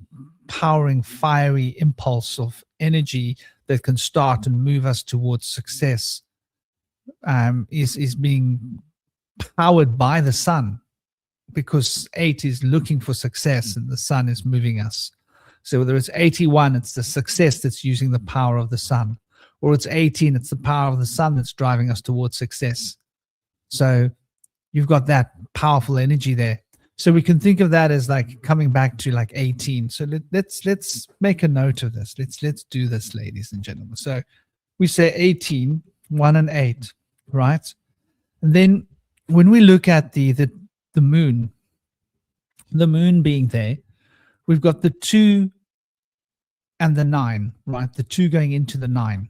powering, fiery impulse of energy that can start and move us towards success is being powered by the sun, because 8 is looking for success and the sun is moving us. So whether it's 81, it's the success that's using the power of the sun, or it's 18, it's the power of the sun that's driving us towards success. So you've got that powerful energy there. So we can think of that as like coming back to like 18. So let's make a note of this. Let's do this, ladies and gentlemen. So we say 18, 1 and 8, right? And then when we look at the moon being there, we've got the 2 and the 9, right? The 2 going into the 9.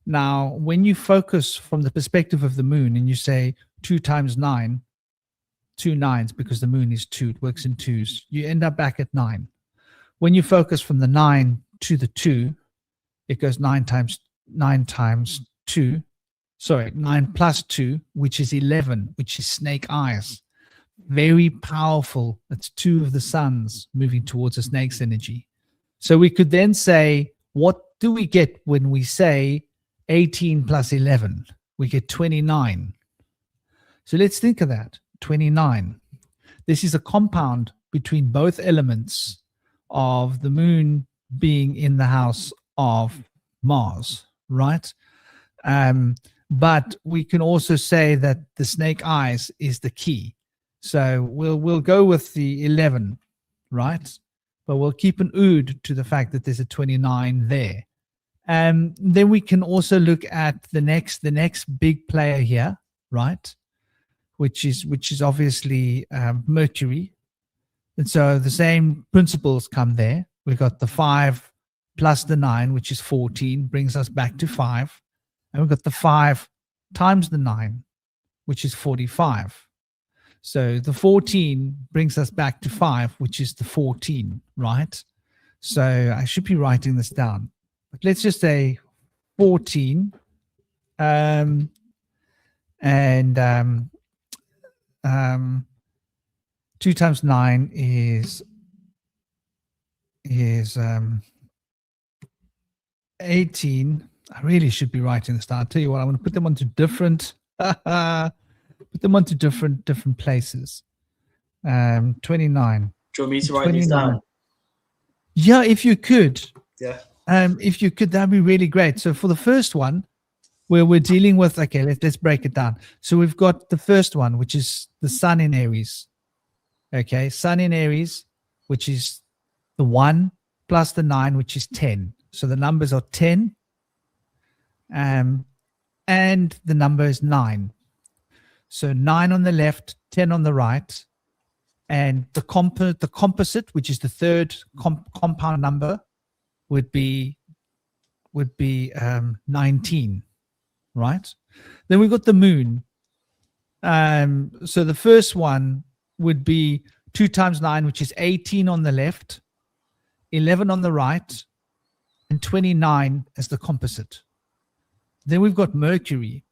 Now, when you focus from the perspective of the moon and you say 2 times 9, 2 nines, because the moon is 2, it works in 2s, you end up back at 9. When you focus from the 9 to the 2, it goes 9 times 2, 9 plus 2, which is 11, which is snake eyes. Very powerful. That's 2 of the suns moving towards a snake's energy. So we could then say, what do we get when we say 18 plus 11? We get 29. So let's think of that, 29. This is a compound between both elements of the moon being in the house of Mars, right? But we can also say that the snake eyes is the key. So we'll go with the 11, right? But we'll keep an ood to the fact that there's a 29 there. Then we can also look at the next big player here, right? Which is obviously Mercury. And so the same principles come there. We've got the 5 plus the 9, which is 14, brings us back to 5. And we've got the 5 times the 9, which is 45. So the 14 brings us back to 5, which is the 14, right? So I should be writing this down. But let's just say 14. 2 times 9 is 18. I really should be writing this down. I'll tell you what, I'm going to put them onto different places. 29. Do you want me to write these down? Yeah, if you could. Yeah. If you could, that'd be really great. So for the first one, where we're dealing with, okay, let's break it down. So we've got the first one, which is the Sun in Aries. Okay, Sun in Aries, which is the 1 plus the 9, which is 10. So the numbers are 10, and the number is 9. So 9 on the left, 10 on the right, and the composite, which is the third compound number, would be 19, right? Then we've got the Moon. So the first one would be 2 times 9, which is 18 on the left, 11 on the right, and 29 as the composite. Then we've got Mercury,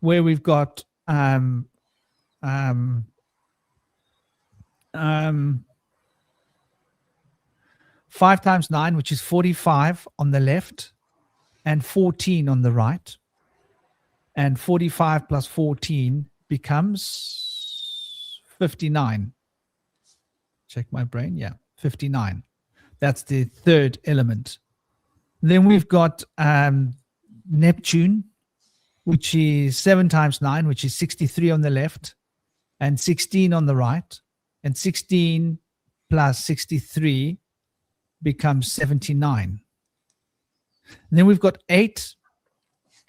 where we've got 5 times 9, which is 45 on the left, and 14 on the right. And 45 plus 14 becomes 59. Check my brain. Yeah, 59. That's the third element. Then we've got Neptune, which is 7 times 9, which is 63 on the left, and 16 on the right. And 16 plus 63 becomes 79. And then we've got 8,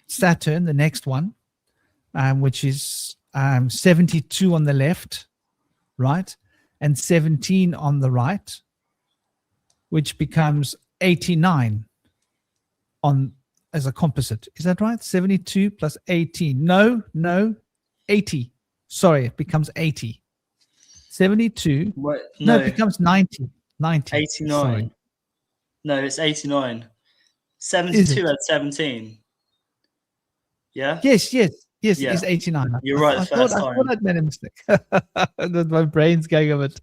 Saturn, the next one, which is 72 on the left, right, and 17 on the right, which becomes 89 on as a composite. Is that right? 72 plus 18. No, 80. Sorry, it becomes 80. 72. Wait, No, it becomes 90. 90. 89. Sorry. No, it's 89. 72 at 17. Yeah? Yes, Yeah. it's 89. You're right, I first thought time. I'd made a mistake. My brain's going a bit.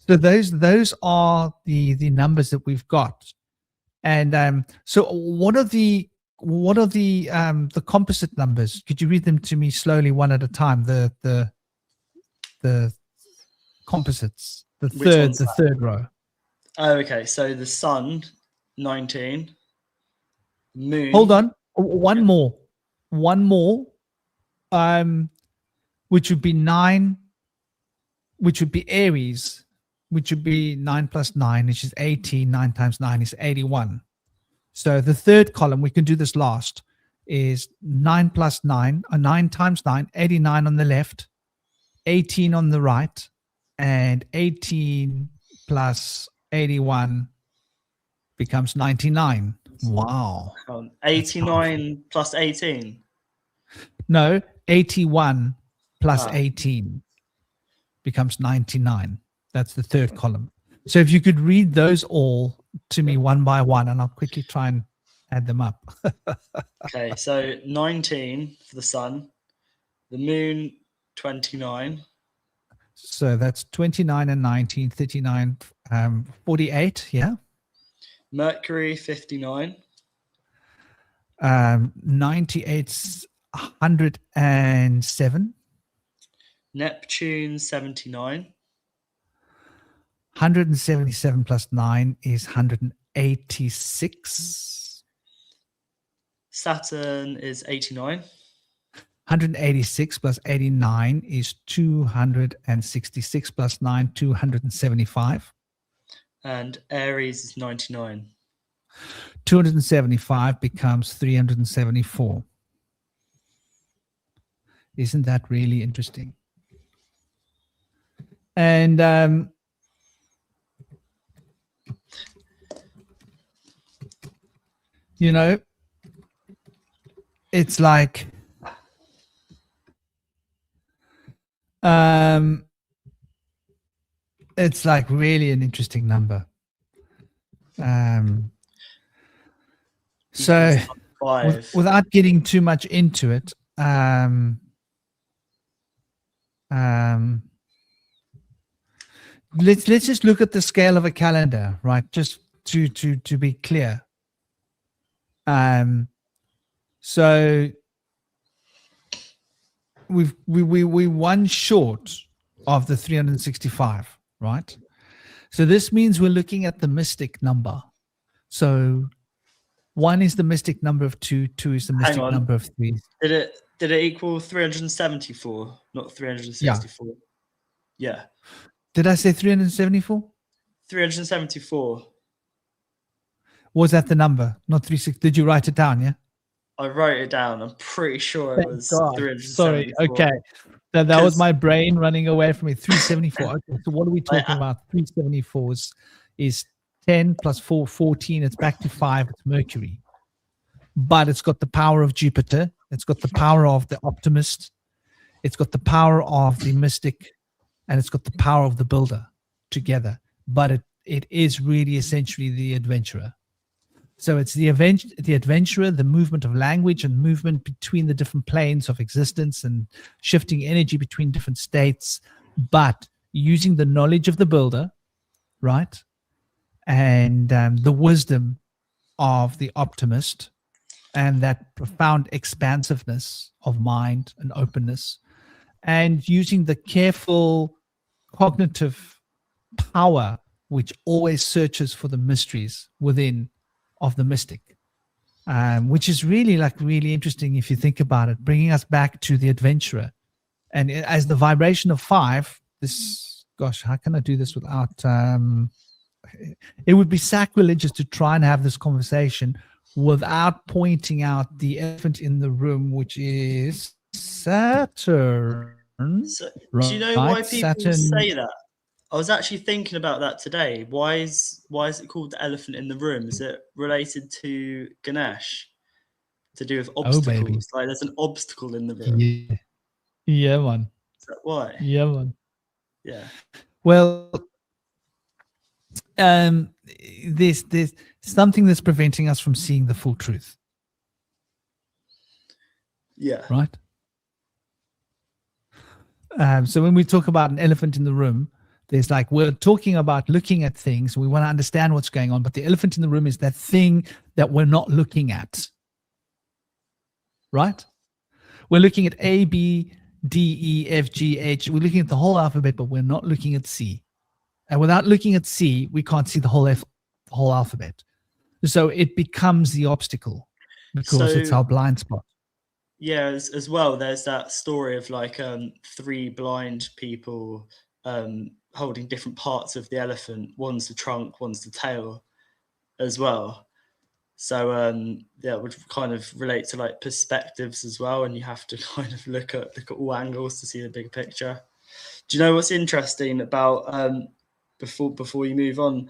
So those are the numbers that we've got. And so what are the composite numbers? Could you read them to me slowly, one at a time? The composites, the third row. Oh, okay. So the Sun, 19. Moon. Hold on, one more, which would be 9, which would be Aries, which would be 9 plus 9, which is 18. 9 times 9 is 81. So the third column, we can do this last, is 9 plus 9, 9 times 9, 89 on the left, 18 on the right, and 18 plus 81 becomes 99. Wow. 89 plus 18. No, 81 plus 18 becomes 99. That's the third column. So if you could read those all to me one by one, and I'll quickly try and add them up. Okay, so 19 for the Sun, the Moon, 29. So that's 29 and 19, 39, 48, yeah. Mercury, 59. 98's 107. Neptune, 79. 177 plus 9 is 186. Saturn is 89. 186 plus 89 is 266 plus 9, 275. And Aries is 99. 275 becomes 374. Isn't that really interesting? And you know, it's like really an interesting number. So without getting too much into it, let's just look at the scale of a calendar, right? Just to be clear. So we one short of the 365, right? So this means we're looking at the mystic number. So 1 is the mystic number of 2, 2 is the mystic number of 3. Did it equal 374, not 364? Yeah. Did I say 374? 374. Was that the number? Not 36. Did you write it down? Yeah. I wrote it down. I'm pretty sure it was 374. Sorry. Okay. That was my brain running away from me. 374. Okay. So what are we talking about? 374 is 10 plus 4, 14. It's back to 5. It's Mercury. But it's got the power of Jupiter. It's got the power of the optimist. It's got the power of the mystic. And it's got the power of the builder together. But it is really essentially the adventurer. So it's the adventurer, the movement of language and movement between the different planes of existence and shifting energy between different states, but using the knowledge of the builder, right? And the wisdom of the optimist and that profound expansiveness of mind and openness, and using the careful cognitive power which always searches for the mysteries within of the mystic, which is really interesting if you think about it, bringing us back to the adventurer. And as the vibration of 5, how can I do this without, it would be sacrilegious to try and have this conversation without pointing out the elephant in the room, which is Saturn. So, do you know why people say that? I was actually thinking about that today. Why is it called the elephant in the room? Is it related to Ganesh? To do with obstacles? Like there's an obstacle in the room. Yeah, man. Is that why? Yeah, man. Yeah. Well, there's something that's preventing us from seeing the full truth. Yeah. Right? So when we talk about an elephant in the room, there's we're talking about looking at things. We want to understand what's going on, but the elephant in the room is that thing that we're not looking at. Right? We're looking at A, B, D, E, F, G, H. We're looking at the whole alphabet, but we're not looking at C. And without looking at C, we can't see the whole alphabet. So it becomes the obstacle because it's our blind spot. Yeah, as well, there's that story of 3 blind people holding different parts of the elephant. One's the trunk, one's the tail as well. So it would kind of relate to perspectives as well, and you have to kind of look at all angles to see the bigger picture. Do you know what's interesting about before you move on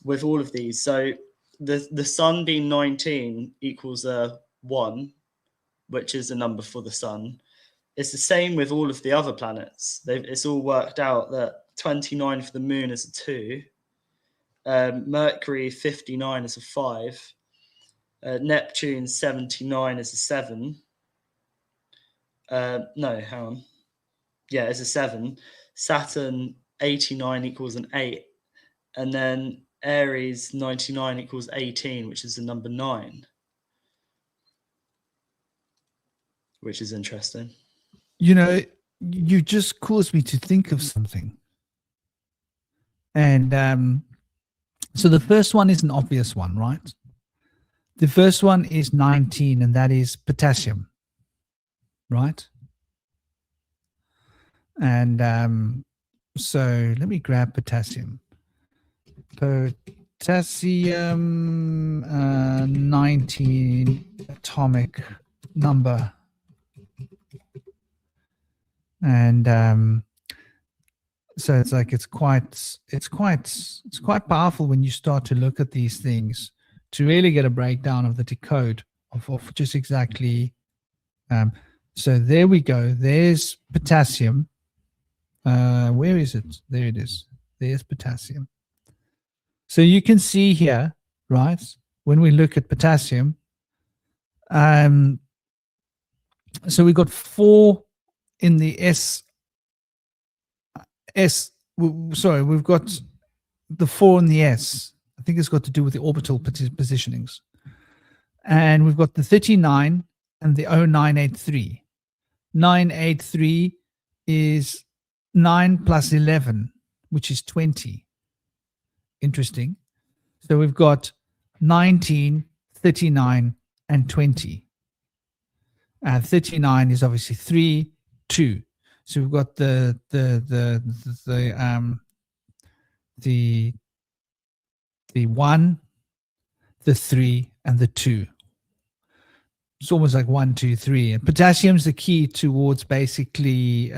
with all of these? So the sun being 19 equals 1, which is the number for the sun. It's the same with all of the other planets. It's all worked out that 29 for the moon is a 2, Mercury 59 is a 5, Neptune 79 is a 7. No, hang on. Yeah, it's a 7. Saturn 89 equals an 8. And then Aries 99 equals 18, which is the number 9. Which is interesting. You just caused me to think of something. And so the first one is an obvious one, right? The first one is 19, and that is potassium, right? And so let me grab potassium. Potassium 19 atomic number. And so it's quite powerful when you start to look at these things to really get a breakdown of the decode of just exactly. So there we go. There's potassium. Where is it? There it is. There's potassium. So you can see here, right? When we look at potassium, so we got 4 in the sorry, we've got the 4 in the S. I think it's got to do with the orbital positionings. And we've got the 39 and the 0983. 983 is 9 plus 11, which is 20. interesting. So we've got 19, 39, and 20. 39 is obviously 3, 2. So we've got the 1, the 3, and the 2. It's almost like 1, 2, 3. And potassium's the key towards basically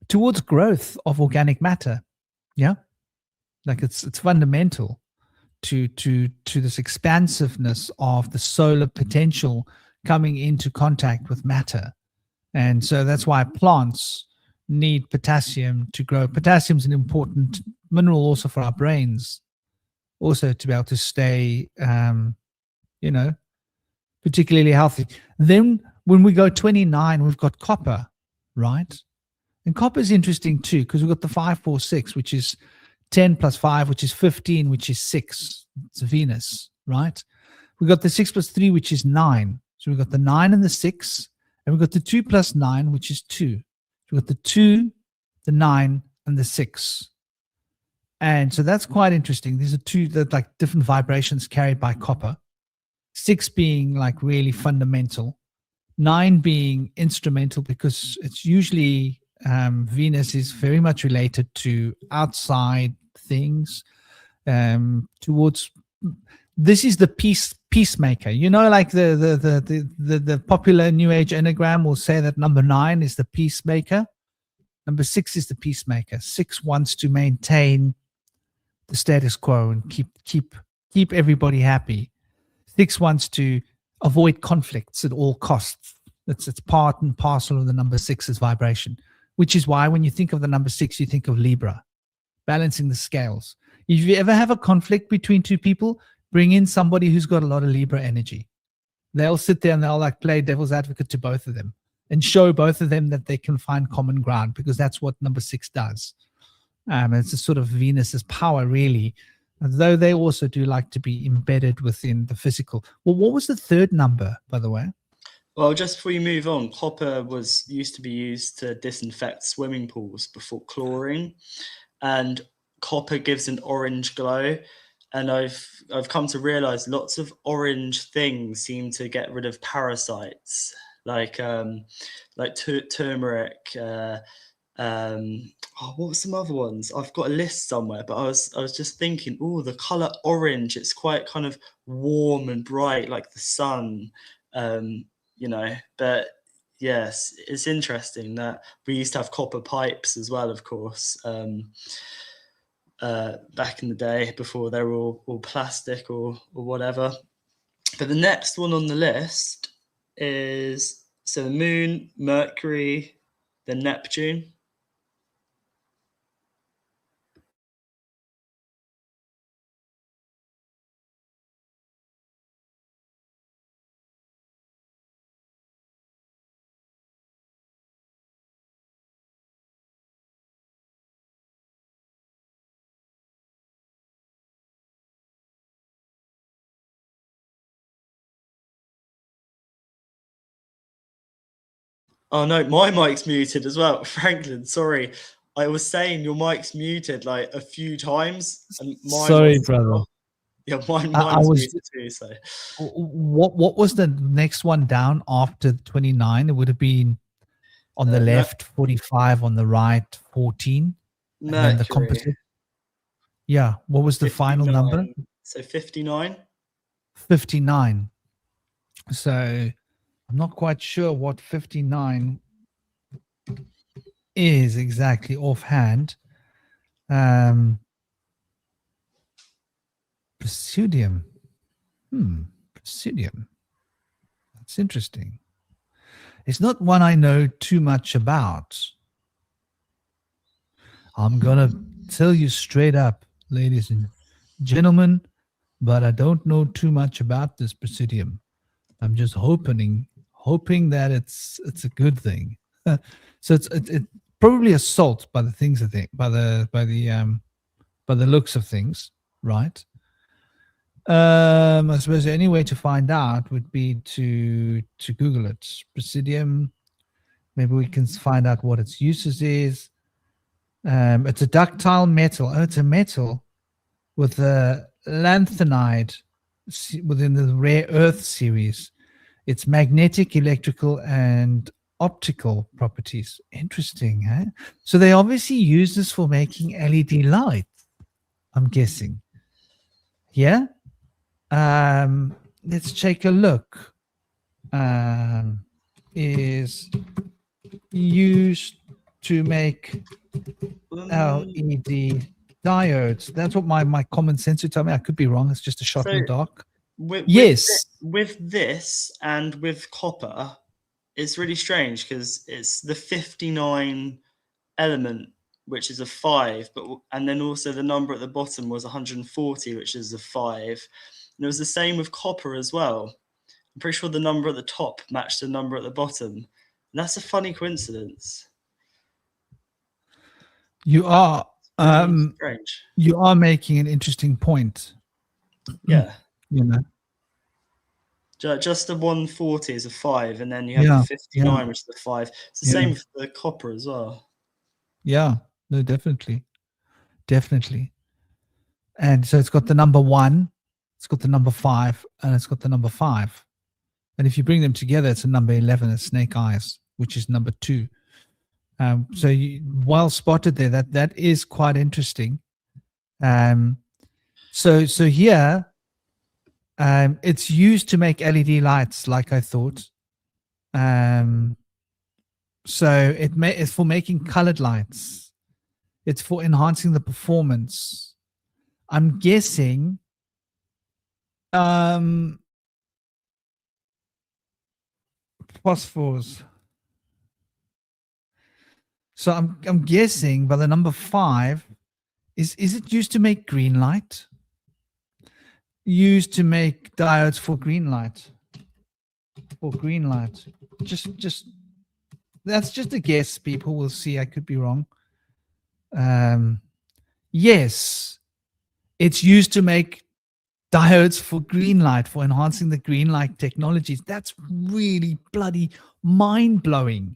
towards growth of organic matter. Yeah, like it's fundamental to this expansiveness of the solar potential coming into contact with matter. And so that's why plants need potassium to grow. Potassium is an important mineral also for our brains, also to be able to stay, particularly healthy. Then when we go 29, we've got copper, right? And copper is interesting too, because we've got the 5, 4, 6, which is 10 plus 5, which is 15, which is 6. It's Venus, right? We've got the 6 plus 3, which is 9. So we've got the 9 and the 6, and we've got the 2 plus 9, which is 2. So we've got the 2, the 9, and the 6. And so that's quite interesting. These are two that like different vibrations carried by copper. 6 being like really fundamental. 9 being instrumental, because it's usually Venus is very much related to outside things, towards this is the peacemaker. Like the popular New Age Enneagram will say that number 9 is the peacemaker. Number 6 is the peacemaker. 6 wants to maintain the status quo and keep everybody happy. 6 wants to avoid conflicts at all costs. It's part and parcel of the number 6's vibration, which is why when you think of the number 6, you think of Libra, balancing the scales. If you ever have a conflict between two people, bring in somebody who's got a lot of Libra energy. They'll sit there and they'll like play devil's advocate to both of them and show both of them that they can find common ground, because that's what number 6 does. It's a sort of Venus's power, really, though they also do like to be embedded within the physical. Well, what was the third number, by the way? Well, just before you move on, copper used to be used to disinfect swimming pools before chlorine, and copper gives an orange glow. And I've come to realize lots of orange things seem to get rid of parasites, like turmeric. What were some other ones? I've got a list somewhere, but I was just thinking, the color orange, it's quite kind of warm and bright, like the sun. But yes, it's interesting that we used to have copper pipes as well, of course, back in the day before they were all plastic or whatever. But the next one on the list is, so the moon, Mercury, then Neptune. Oh no, my mic's muted as well. Franklin, sorry. I was saying your mic's muted like a few times. And mine Sorry, was, brother. Yeah, mine was muted too. So what was the next one down after 29? It would have been on the left 45, on the right 14. Mercury. And then the composite. Yeah. What was the 59. Final number? So 59. 59. So I'm not quite sure what 59 is exactly offhand. Presidium. Presidium. That's interesting. It's not one I know too much about. I'm going to tell you straight up, ladies and gentlemen, but I don't know too much about this Presidium. I'm just hoping that it's a good thing. So it's probably assault by the things I think, by the looks of things, right? I suppose any way to find out would be to Google it. Presidium. Maybe we can find out what its uses is. It's a ductile metal. Oh, it's a metal with a lanthanide within the rare earth series. It's magnetic, electrical, and optical properties. Interesting, huh? So they obviously use this for making LED light, I'm guessing. Yeah? Let's take a look. Is used to make LED diodes. That's what my common sense would tell me. I could be wrong. It's just a shot in the dark. Yes. With this and with copper, it's really strange because it's the 59 element, which is a 5, and then also the number at the bottom was 140, which is a 5. And it was the same with copper as well. I'm pretty sure the number at the top matched the number at the bottom. And that's a funny coincidence. You are strange. You are making an interesting point. Yeah. You know. Just the 140 is a 5, and then you have the 59, which is the 5. It's the same with the copper as well. Yeah, no, definitely. And so it's got the number 1, it's got the number 5, and it's got the number 5. And if you bring them together, it's a number 11, a snake eyes, which is number 2. So well spotted there. That is quite interesting. So here, it's used to make LED lights, like I thought. So it's for making colored lights. It's for enhancing the performance. I'm guessing phosphors. So I'm guessing by the number 5, is it used to make green light? Used to make diodes for green light. For green light. Just that's just a guess. People will see. I could be wrong. Yes, it's used to make diodes for green light, for enhancing the green light technologies. That's really bloody mind-blowing,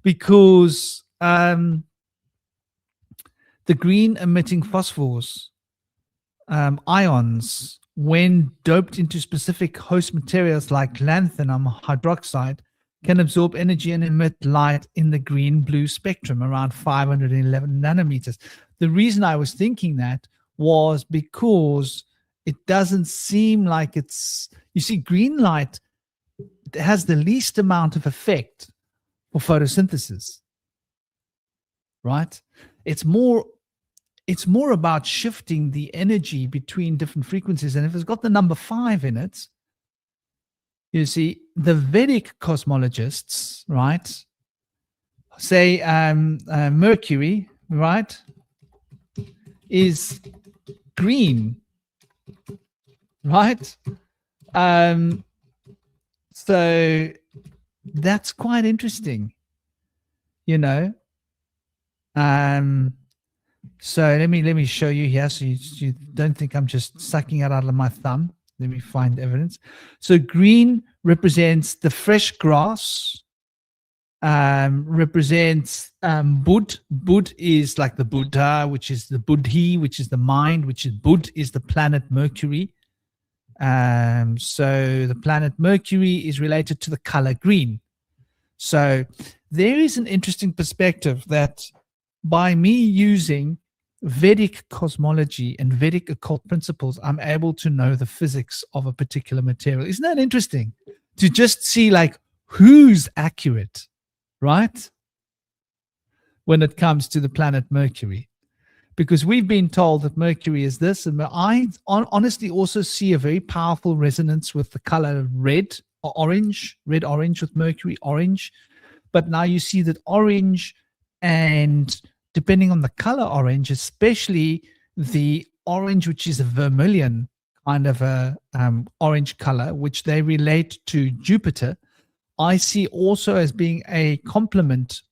because the green emitting phosphors, ions, when doped into specific host materials like lanthanum hydroxide, can absorb energy and emit light in the green-blue spectrum around 511 nanometers. The reason I was thinking that was because it doesn't seem like it's, you see, green light has the least amount of effect for photosynthesis, right? It's more about shifting the energy between different frequencies. And if it's got the number 5 in it, you see, the Vedic cosmologists, right, say Mercury, right, is green, right? So that's quite interesting, you know. So let me show you here, so you don't think I'm just sucking it out of my thumb. Let me find evidence. So green represents the fresh grass, represents Bud. Bud is like the Buddha, which is the Buddhi, which is the mind, which is Bud is the planet Mercury. So the planet Mercury is related to the color green. So there is an interesting perspective that by me using Vedic cosmology and Vedic occult principles, I'm able to know the physics of a particular material. Isn't that interesting? To just see like who's accurate, right? When it comes to the planet Mercury. Because we've been told that Mercury is this, and I honestly also see a very powerful resonance with the color red or orange, red-orange with Mercury, orange. But now you see that orange, and depending on the color orange, especially the orange, which is a vermilion kind of a orange color, which they relate to Jupiter, I see also as being a complement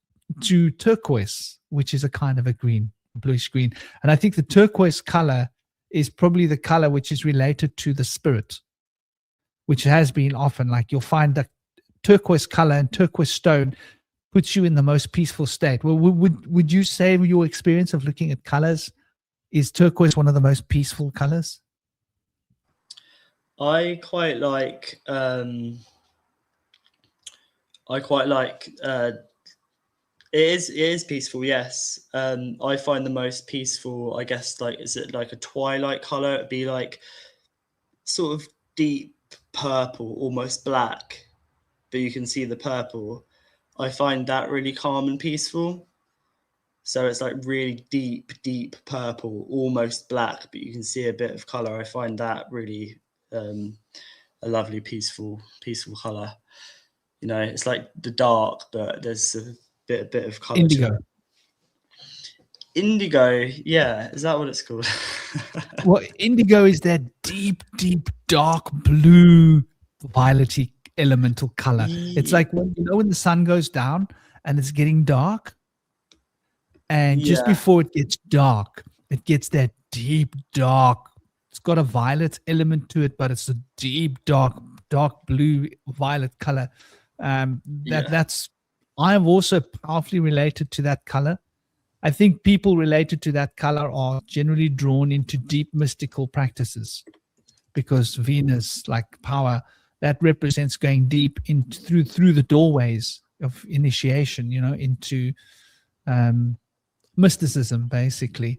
to turquoise, which is a kind of a green, bluish green. And I think the turquoise color is probably the color which is related to the spirit, which has been often, like you'll find that turquoise color and turquoise stone puts you in the most peaceful state? Well, would you say your experience of looking at colors is turquoise one of the most peaceful colors? I quite like it is peaceful, yes. I find the most peaceful, I guess, like, is it like a twilight color? It'd be like sort of deep purple, almost black, but you can see the purple. I find that really calm and peaceful. So it's like really deep purple, almost black, but you can see a bit of color. I find that really a lovely, peaceful color. You know, it's like the dark, but there's a bit of color. Indigo. To it. Indigo, yeah, is that what it's called? Well, indigo is that deep, dark blue, violety elemental color. It's like when the sun goes down and it's getting dark, and just before it gets dark, it gets that deep dark. It's got a violet element to it, but it's a deep dark blue violet color. That's I'm also powerfully related to that color. I think people related to that color are generally drawn into deep mystical practices, because Venus, like power, that represents going deep through the doorways of initiation, into mysticism, basically.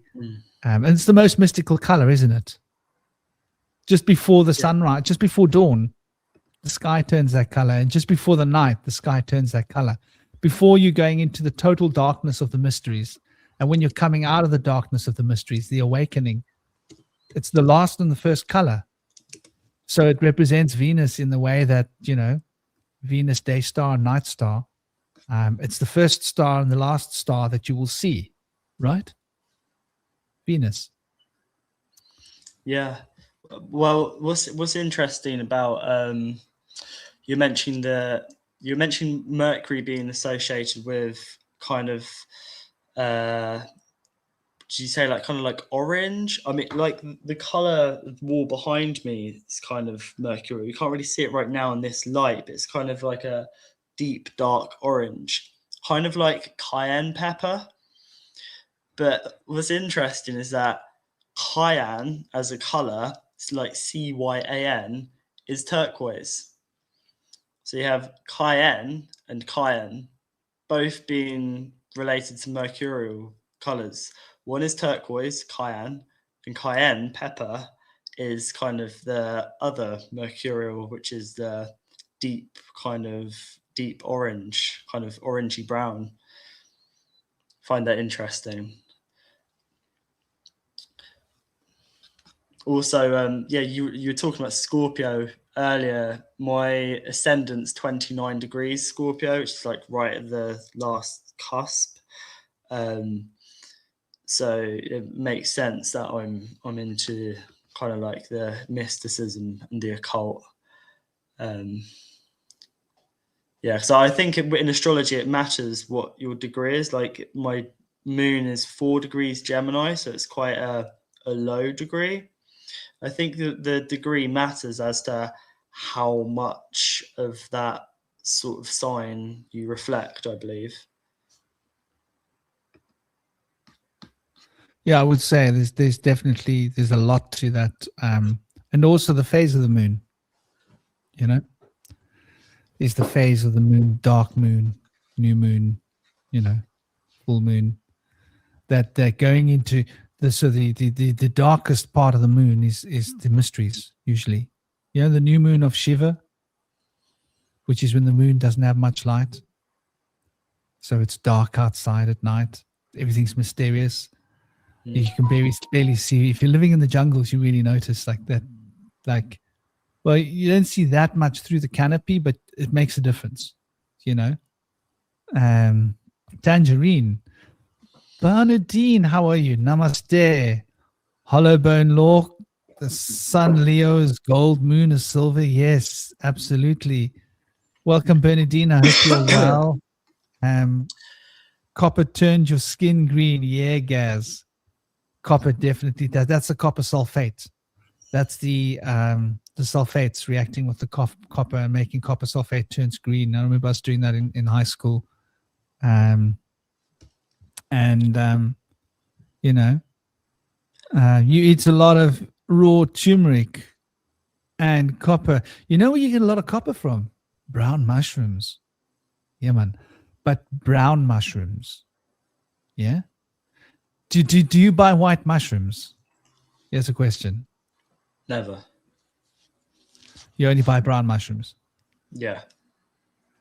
And it's the most mystical color, isn't it? Just before the sunrise, just before dawn, the sky turns that color, and just before the night, the sky turns that color. Before you're going into the total darkness of the mysteries, and when you're coming out of the darkness of the mysteries, the awakening, it's the last and the first color. So it represents Venus in the way that, Venus, day star, night star. It's the first star and the last star that you will see, right? Venus. Yeah. Well, what's interesting about you mentioned Mercury being associated with kind of did you say like kind of like orange? I mean, like the color wall behind me is kind of Mercury. You can't really see it right now in this light, but it's kind of like a deep dark orange, kind of like cayenne pepper. But what's interesting is that cayenne as a color, it's like CYAN, is turquoise. So you have cayenne and cayenne, both being related to mercurial colors. One is turquoise, cayenne, and cayenne pepper is kind of the other mercurial, which is the deep orange, kind of orangey brown. Find that interesting. Also, you were talking about Scorpio earlier. My ascendant's 29 degrees Scorpio, which is like right at the last cusp. So it makes sense that I'm into kind of like the mysticism and the occult. So I think in astrology it matters what your degree is. Like my moon is 4 degrees Gemini, so it's quite a low degree. I think the degree matters as to how much of that sort of sign you reflect, I believe. Yeah, I would say there's definitely a lot to that, and also the phase of the moon. Is the phase of the moon, dark moon, new moon, full moon. That they're going into the darkest part of the moon is the mysteries usually. The new moon of Shiva, which is when the moon doesn't have much light, so it's dark outside at night. Everything's mysterious. You can barely see. If you're living in the jungles, you really notice like that. Like, well, you don't see that much through the canopy, but it makes a difference. Tangerine. Bernadine, how are you? Namaste. Hollowbone Law. The sun, Leo, is gold, moon is silver. Yes, absolutely. Welcome, Bernadine. I hope you're well. Copper turned your skin green. Yeah, Gaz. Copper definitely does. That's the copper sulfate. That's the sulfates reacting with the copper and making copper sulfate turns green. I remember us doing that in high school. And you know, you eat a lot of raw turmeric and copper. You know where you get a lot of copper from? Brown mushrooms. Yeah, man. But brown mushrooms. Yeah. Do you buy white mushrooms? Here's a question. Never. You only buy brown mushrooms. Yeah.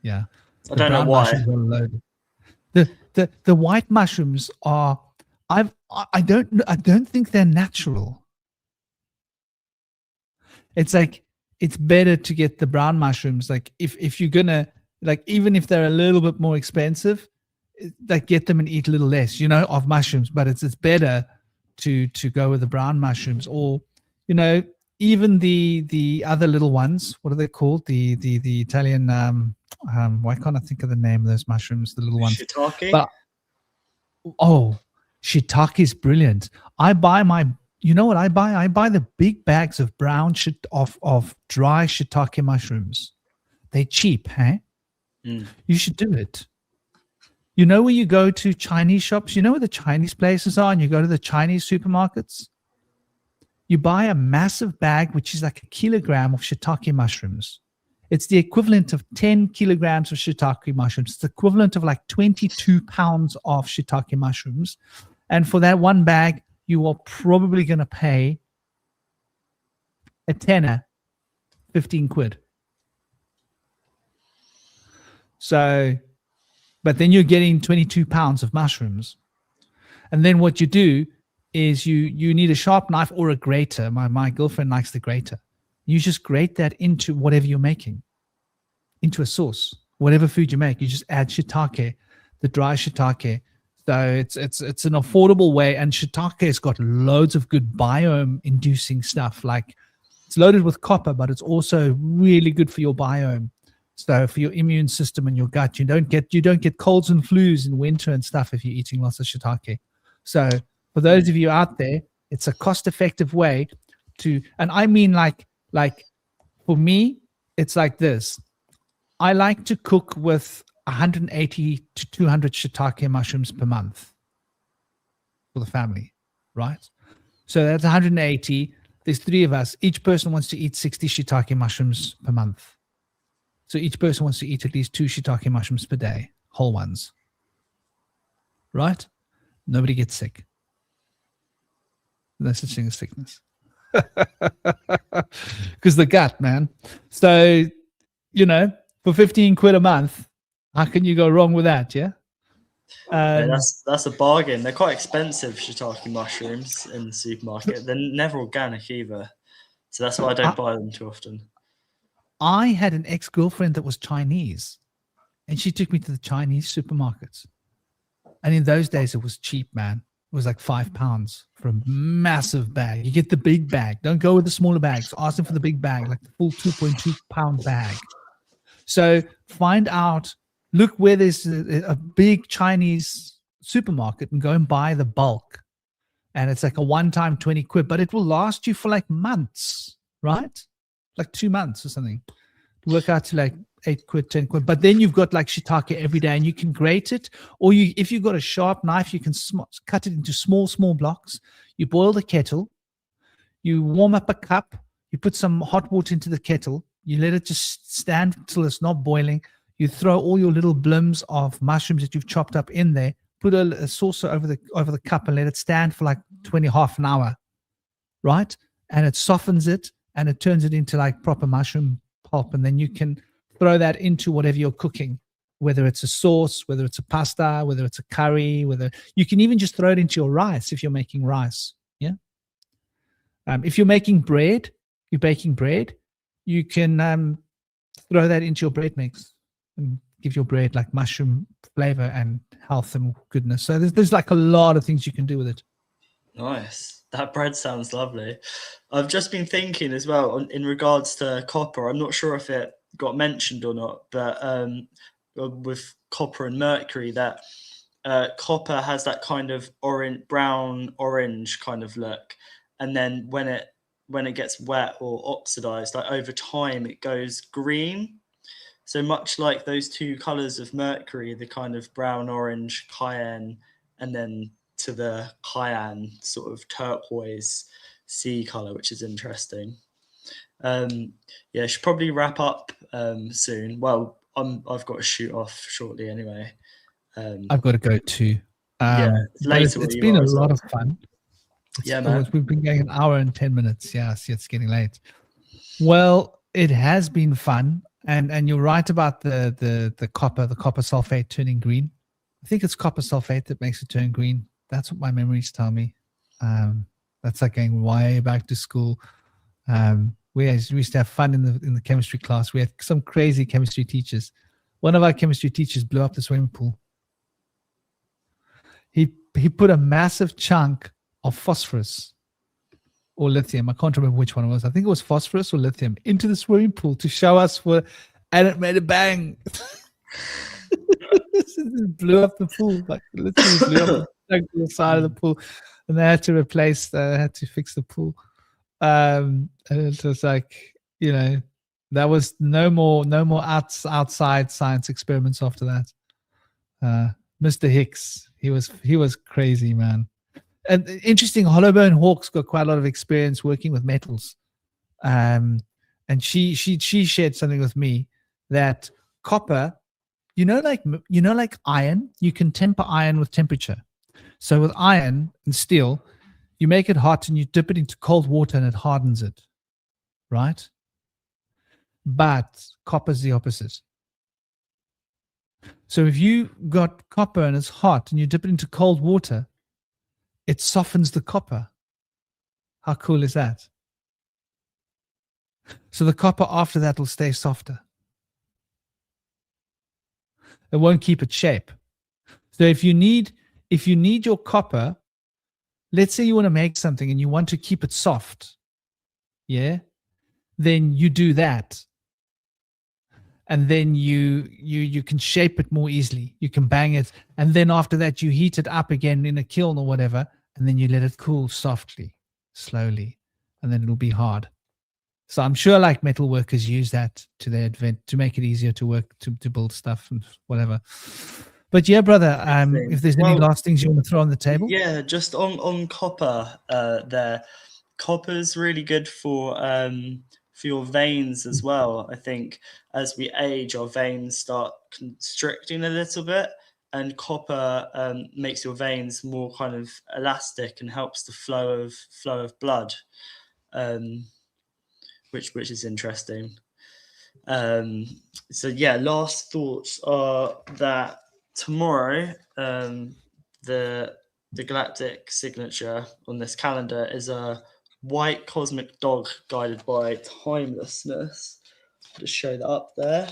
Yeah. I The don't know brown why. mushrooms are loaded. The white mushrooms are I don't think they're natural. It's like it's better to get the brown mushrooms. Like if you're gonna, like, even if they're a little bit more expensive, like get them and eat a little less, of mushrooms. But it's better to go with the brown mushrooms, or even the other little ones. What are they called? The Italian why can't I think of the name of those mushrooms? The little ones. Shiitake. But shiitake is brilliant. I buy my, you know what I buy? I buy the big bags of brown of dry shiitake mushrooms. They're cheap, hey? You should do it. You know where you go to Chinese shops? You know where the Chinese places are, and you go to the Chinese supermarkets? You buy a massive bag, which is like a kilogram of shiitake mushrooms. It's the equivalent of 10 kilograms of shiitake mushrooms. It's the equivalent of like 22 pounds of shiitake mushrooms. And for that one bag, you are probably going to pay a tenner, 15 quid. So, but then you're getting 22 pounds of mushrooms. And then what you do is you need a sharp knife or a grater. My girlfriend likes the grater. You just grate that into whatever you're making, into a sauce. Whatever food you make, you just add shiitake, the dry shiitake. So it's an affordable way, and shiitake has got loads of good biome-inducing stuff. Like, it's loaded with copper, but it's also really good for your biome. So for your immune system and your gut, you don't get colds and flus in winter and stuff if you're eating lots of shiitake. So for those of you out there, it's a cost-effective way to, and I mean like for me, it's like this. I like to cook with 180 to 200 shiitake mushrooms per month for the family, right? So that's 180. There's 3 of us. Each person wants to eat 60 shiitake mushrooms per month. So each person wants to eat at least 2 shiitake mushrooms per day, whole ones, right? Nobody gets sick. No such thing as sickness. Because the gut, man. So, for 15 quid a month, how can you go wrong with that? Yeah. Yeah, that's a bargain. They're quite expensive, shiitake mushrooms in the supermarket. They're never organic either, so that's why I don't buy them too often. I had an ex-girlfriend that was Chinese, and she took me to the Chinese supermarkets. And in those days, it was cheap, man. It was like £5 for a massive bag. You get the big bag. Don't go with the smaller bags. Ask them for the big bag, like the full 2.2 pound bag. So find out, look where there's a big Chinese supermarket and go and buy the bulk. And it's like a one-time 20 quid, but it will last you for like months, right? Like 2 months or something. Work out to like 8 quid, 10 quid. But then you've got like shiitake every day, and you can grate it. Or if you've got a sharp knife, you can cut it into small blocks. You boil the kettle. You warm up a cup. You put some hot water into the kettle. You let it just stand until it's not boiling. You throw all your little blims of mushrooms that you've chopped up in there. Put a saucer over the cup and let it stand for like half an hour, right? And it softens it, and it turns it into like proper mushroom pulp. And then you can throw that into whatever you're cooking, whether it's a sauce, whether it's a pasta, whether it's a curry, whether you can even just throw it into your rice if you're making rice. Yeah. If you're making bread, you're baking bread, you can throw that into your bread mix and give your bread like mushroom flavor and health and goodness. So there's like a lot of things you can do with it. Nice. That bread sounds lovely. I've just been thinking as well in regards to copper. I'm not sure if it got mentioned or not, but with copper and mercury, that copper has that kind of brown orange kind of look, and then when it gets wet or oxidized, like over time, it goes green. So much like those two colors of Mercury, the kind of brown orange cayenne, and then to the cayenne sort of turquoise sea color, which is interesting. Yeah, should probably wrap up soon. Well, I've got to shoot off shortly anyway. I've got to go too. Yeah, it's But later where it's you been are a as lot well. of fun. Yeah, man. We've been going an hour and 10 minutes. Yeah, see, it's getting late. Well, it has been fun, and you're right about the copper sulfate turning green. I think it's copper sulfate that makes it turn green. That's what my memories tell me. That's like going way back to school. We used to have fun in the chemistry class. We had some crazy chemistry teachers. One of our chemistry teachers blew up the swimming pool. He put a massive chunk of phosphorus or lithium, I can't remember which one it was. I think it was phosphorus or lithium, into the swimming pool to show us and it made a bang. It blew up the pool, like literally blew up the side of the pool, and they had to fix the pool. And it was like, that was no more outside science experiments after that. Mr. Hicks, he was crazy, man. And interesting, Hollowbone Hawk's got quite a lot of experience working with metals. And she shared something with me that copper, like iron, you can temper iron with temperature. So with iron and steel, you make it hot and you dip it into cold water and it hardens it, right? But copper's the opposite. So if you got copper and it's hot and you dip it into cold water, it softens the copper. How cool is that? So the copper after that will stay softer. It won't keep its shape. So if you need your copper, let's say you want to make something and you want to keep it soft, yeah, then you do that. And then you can shape it more easily. You can bang it. And then after that, you heat it up again in a kiln or whatever. And then you let it cool softly, slowly. And then it'll be hard. So I'm sure like metal workers use that to their advantage to make it easier to work, to build stuff and whatever. But yeah, brother, if there's any last things you want to throw on the table. Yeah, just on copper there. Copper's really good for your veins as well. I think as we age, our veins start constricting a little bit, and copper makes your veins more kind of elastic and helps the flow of blood, which is interesting. So yeah, last thoughts are that tomorrow, the galactic signature on this calendar is a white cosmic dog guided by timelessness. Just show that up there.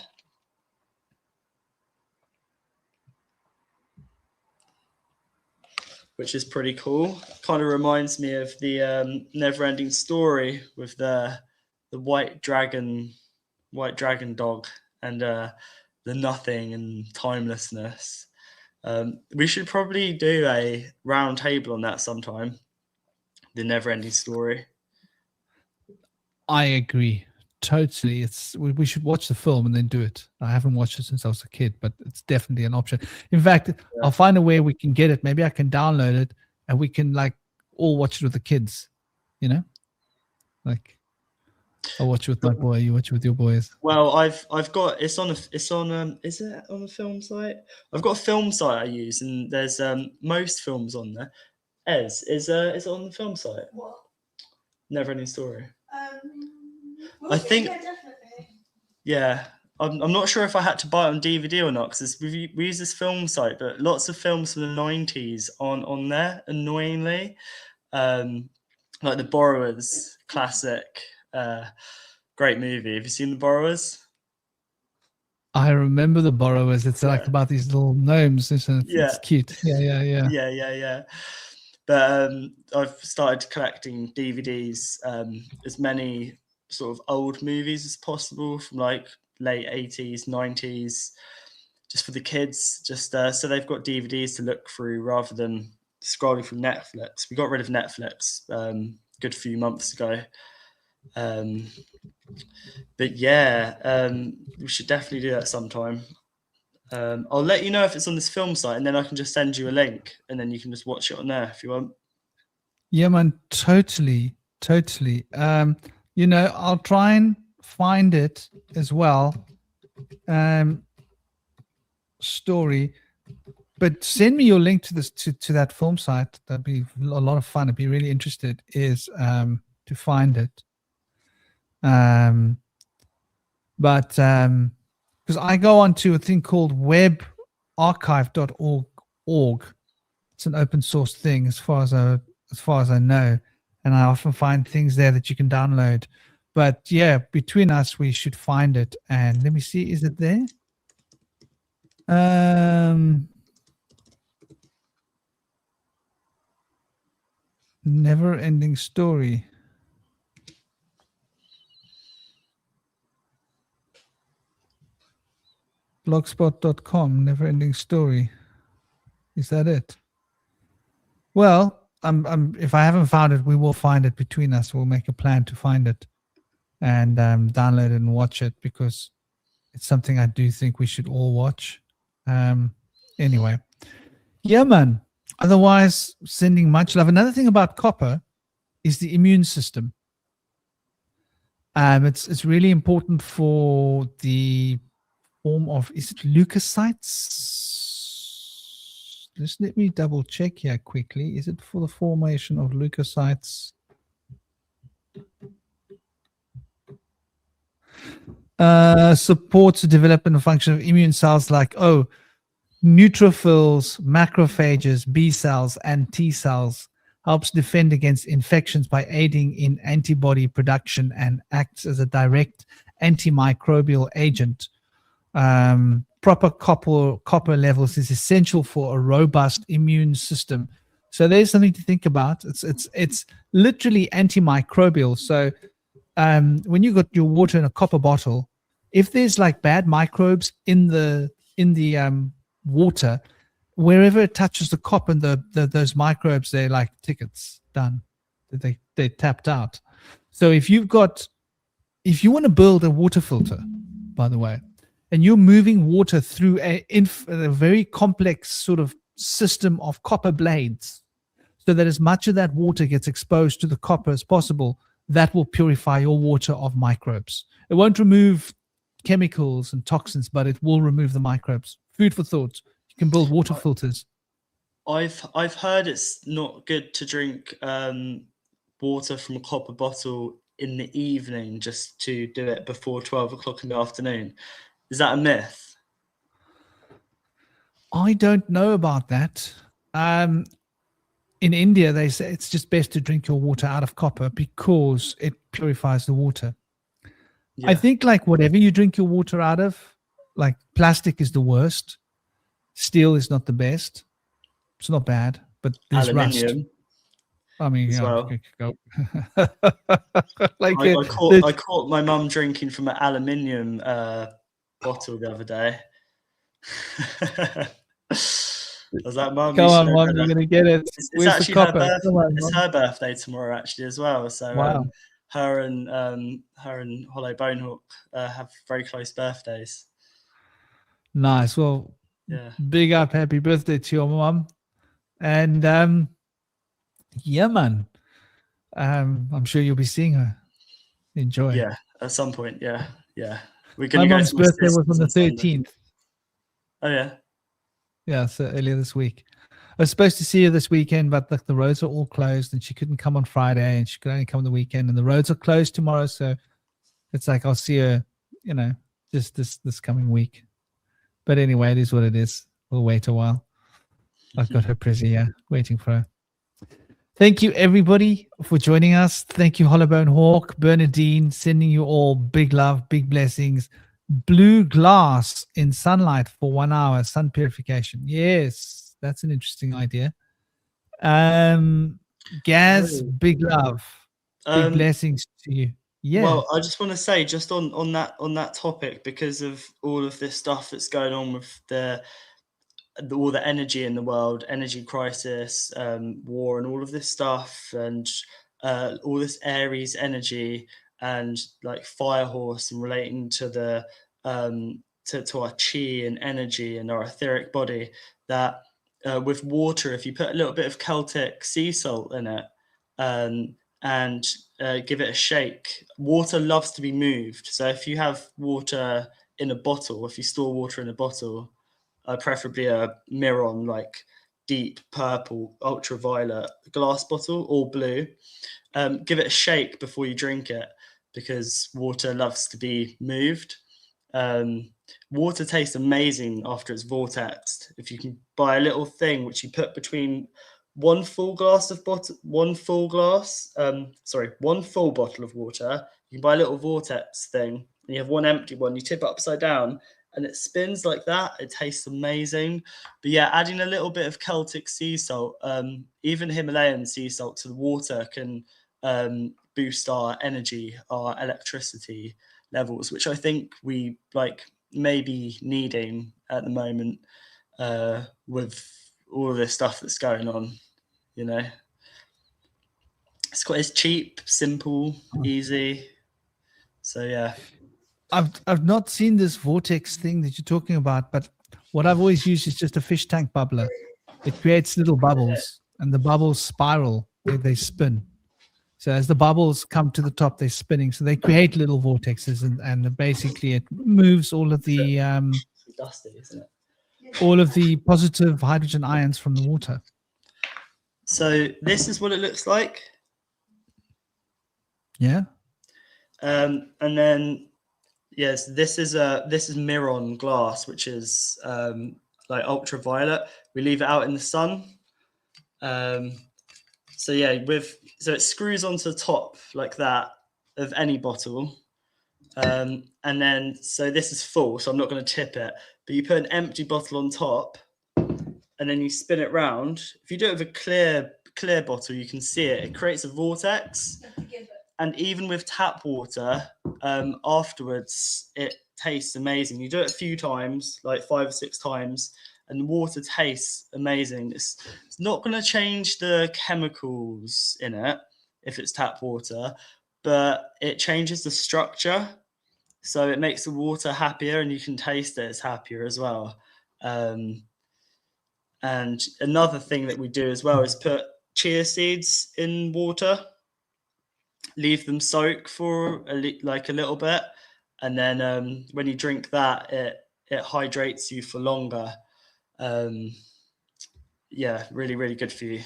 Which is pretty cool. Kind of reminds me of the never-ending story with the white dragon dog and the nothing and timelessness. We should probably do a round table on that sometime. The never-ending story. I agree totally. We should watch the film and then do it. I haven't watched it since I was a kid, but it's definitely an option. In fact, I'll find a way we can get it. Maybe I can download it and we can like all watch it with the kids. Like I'll watch it with my boy. You watch it with your boys. Well, I've got is it on a film site? I've got a film site I use, and there's most films on there. Is it on the film site? What? Never-ending story. I think yeah, definitely. Yeah, I'm not sure if I had to buy it on DVD or not, because we use this film site, but lots of films from the 90s on there, annoyingly. Like The Borrowers, classic, great movie. Have you seen The Borrowers? I remember The Borrowers. It's like about these little gnomes, isn't it? Yeah. It's cute. Yeah. But I've started collecting DVDs, as many sort of old movies as possible from like late 80s, 90s, just for the kids, just so they've got DVDs to look through rather than scrolling through Netflix. We got rid of Netflix a good few months ago. But yeah, we should definitely do that sometime. I'll let you know if it's on this film site, and then I can just send you a link, and then you can just watch it on there if you want. Yeah, man, totally. You know, I'll try and find it as well. Story, but send me your link to this to that film site. That'd be a lot of fun. I'd be really interested is to find it. But because I go on to a thing called webarchive.org. It's an open source thing as far as I know, and I often find things there that you can download. But yeah, between us we should find it. And let me see, is it there? Never ending story. Blogspot.com, never ending story. Is that it? Well, if I haven't found it, we will find it between us. We'll make a plan to find it and download it and watch it, because it's something I do think we should all watch. Anyway, yeah, man. Otherwise, sending much love. Another thing about copper is the immune system. It's really important for the form of, is it leukocytes? Just let me double check here quickly. Is it for the formation of leukocytes? Supports the development and function of immune cells like neutrophils, macrophages, B cells, and T cells. Helps defend against infections by aiding in antibody production and acts as a direct antimicrobial agent. Proper copper levels is essential for a robust immune system. So there's something to think about. It's literally antimicrobial. So when you got your water in a copper bottle, if there's like bad microbes in the water, wherever it touches the copper, and those microbes, they're like tickets done. They tapped out. So if you want to build a water filter, by the way, and you're moving water through a very complex sort of system of copper blades, so that as much of that water gets exposed to the copper as possible, that will purify your water of microbes. It won't remove chemicals and toxins, but it will remove the microbes. Food for thought. You can build water filters. I've heard it's not good to drink water from a copper bottle in the evening, just to do it before 12 o'clock in the afternoon. Is that a myth? I don't know about that. In India, they say it's just best to drink your water out of copper because it purifies the water. Yeah. I think like whatever you drink your water out of, like plastic is the worst. Steel is not the best. It's not bad, but there's aluminium. Rust. I mean, yeah. Well. Like I caught my mum drinking from an aluminium bottle the other day. I was like, Mum, come on, Mum, you're gonna get it. It's actually it's her birthday tomorrow, actually, as well. So wow. Her and Hollow Bonehawk have very close birthdays. Nice. Well, yeah. Big up, happy birthday to your mum. And yeah, man. I'm sure you'll be seeing her. Enjoy. Yeah, at some point. Yeah. We're My mum's birthday was on the 13th. Sunday. Oh yeah. Yeah, so earlier this week. I was supposed to see her this weekend, but the roads are all closed and she couldn't come on Friday and she could only come on the weekend, and the roads are closed tomorrow. So it's like I'll see her, just this coming week. But anyway, it is what it is. We'll wait a while. I've got her Prezi, waiting for her. Thank you, everybody, for joining us. Thank you, Hollowbone Hawk, Bernadine, sending you all big love, big blessings. Blue glass in sunlight for 1 hour, sun purification. Yes, that's an interesting idea. Gaz, big love, big blessings to you. Yeah. Well, I just want to say, just on that topic, because of all of this stuff that's going on with all the energy in the world, energy crisis, war, and all of this stuff, and all this Aries energy. and like fire horse, and relating to the to our chi and energy and our etheric body, that with water, if you put a little bit of Celtic sea salt in it, and give it a shake, water loves to be moved. So if you have water in a bottle, if you store water in a bottle, preferably a Miron, like deep purple, ultraviolet glass bottle, or blue, give it a shake before you drink it, because water loves to be moved. Water tastes amazing after it's vortexed. If you can buy a little thing which you put between one full bottle of water, you can buy a little vortex thing, and you have one empty one, you tip it upside down and it spins like that. It tastes amazing. But yeah, adding a little bit of Celtic sea salt, even Himalayan sea salt, to the water can boost our energy, our electricity levels, which I think we like maybe needing at the moment with all of this stuff that's going on. You know, it's cheap, simple, easy. So yeah. I've not seen this vortex thing that you're talking about, but what I've always used is just a fish tank bubbler. It creates little bubbles, and the bubbles spiral. They spin. So as the bubbles come to the top, they're spinning. So they create little vortexes, and basically it moves all of the Dusty, isn't it? all of the positive hydrogen ions from the water. So this is what it looks like. Yeah. And then yes, this is Miron glass, which is like ultraviolet. We leave it out in the sun. So yeah, so it screws onto the top like that of any bottle. And then, so this is full, so I'm not going to tip it, but you put an empty bottle on top, and then you spin it round. If you do it with a clear bottle, you can see it. It creates a vortex. And even with tap water, afterwards, it tastes amazing. You do it a few times, like 5 or 6 times, and the water tastes amazing. It's not going to change the chemicals in it if it's tap water, but it changes the structure. So it makes the water happier, and you can taste it. It's happier as well. And another thing that we do as well is put chia seeds in water, leave them soak for a little bit, and then when you drink that, it hydrates you for longer. Yeah, really, really good for you.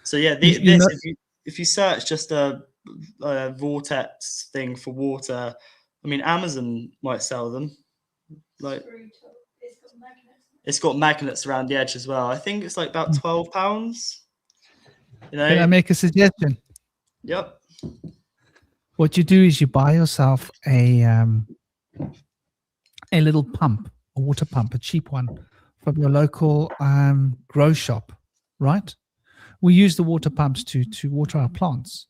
So yeah, if you search just a vortex thing for water, I mean, Amazon might sell them. Like, it's got magnets around the edge as well. I think it's like about £12. You know. Can I make a suggestion? Yep. What you do is you buy yourself a little pump, a water pump, a cheap one from your local grow shop, right? We use the water pumps to water our plants.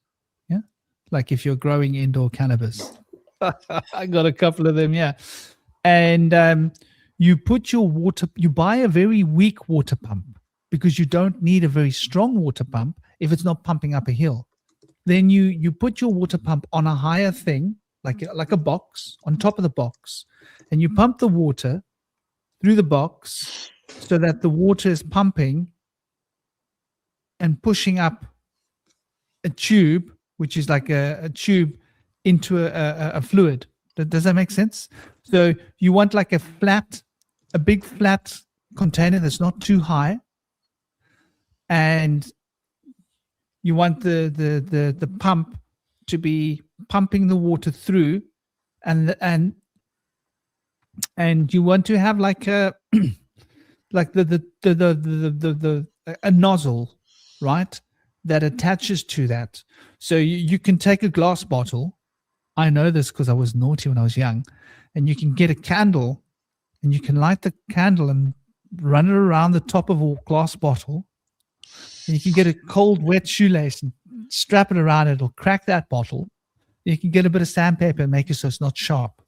Yeah, like if you're growing indoor cannabis. I got a couple of them, yeah. And you put your water, you buy a very weak water pump, because you don't need a very strong water pump if it's not pumping up a hill. Then you put your water pump on a higher thing, like a box, on top of the box, and you pump the water through the box so that the water is pumping and pushing up a tube, which is like a tube into a fluid. Does that make sense? So you want like a big flat container that's not too high, and you want the pump to be pumping the water through, and you want to have like a like a nozzle, right, that attaches to that. So you can take a glass bottle. I know this because I was naughty when I was young, and you can get a candle, and you can light the candle and run it around the top of a glass bottle. And you can get a cold, wet shoelace and strap it around it. It'll crack that bottle. You can get a bit of sandpaper and make it so it's not sharp.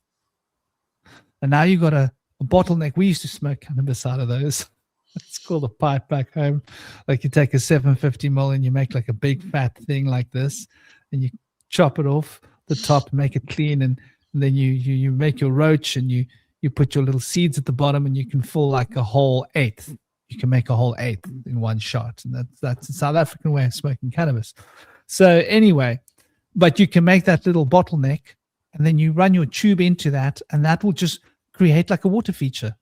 And now you've got a bottleneck. We used to smoke cannabis out of those. It's called a pipe back home. Like you take a 750 ml and you make like a big fat thing like this, and you chop it off. the top, make it clean, and then you make your roach, and you put your little seeds at the bottom, and you can fill like a whole eighth. You can make a whole eighth in one shot, and that's a South African way of smoking cannabis. So anyway, but you can make that little bottleneck, and then you run your tube into that, and that will just create like a water feature.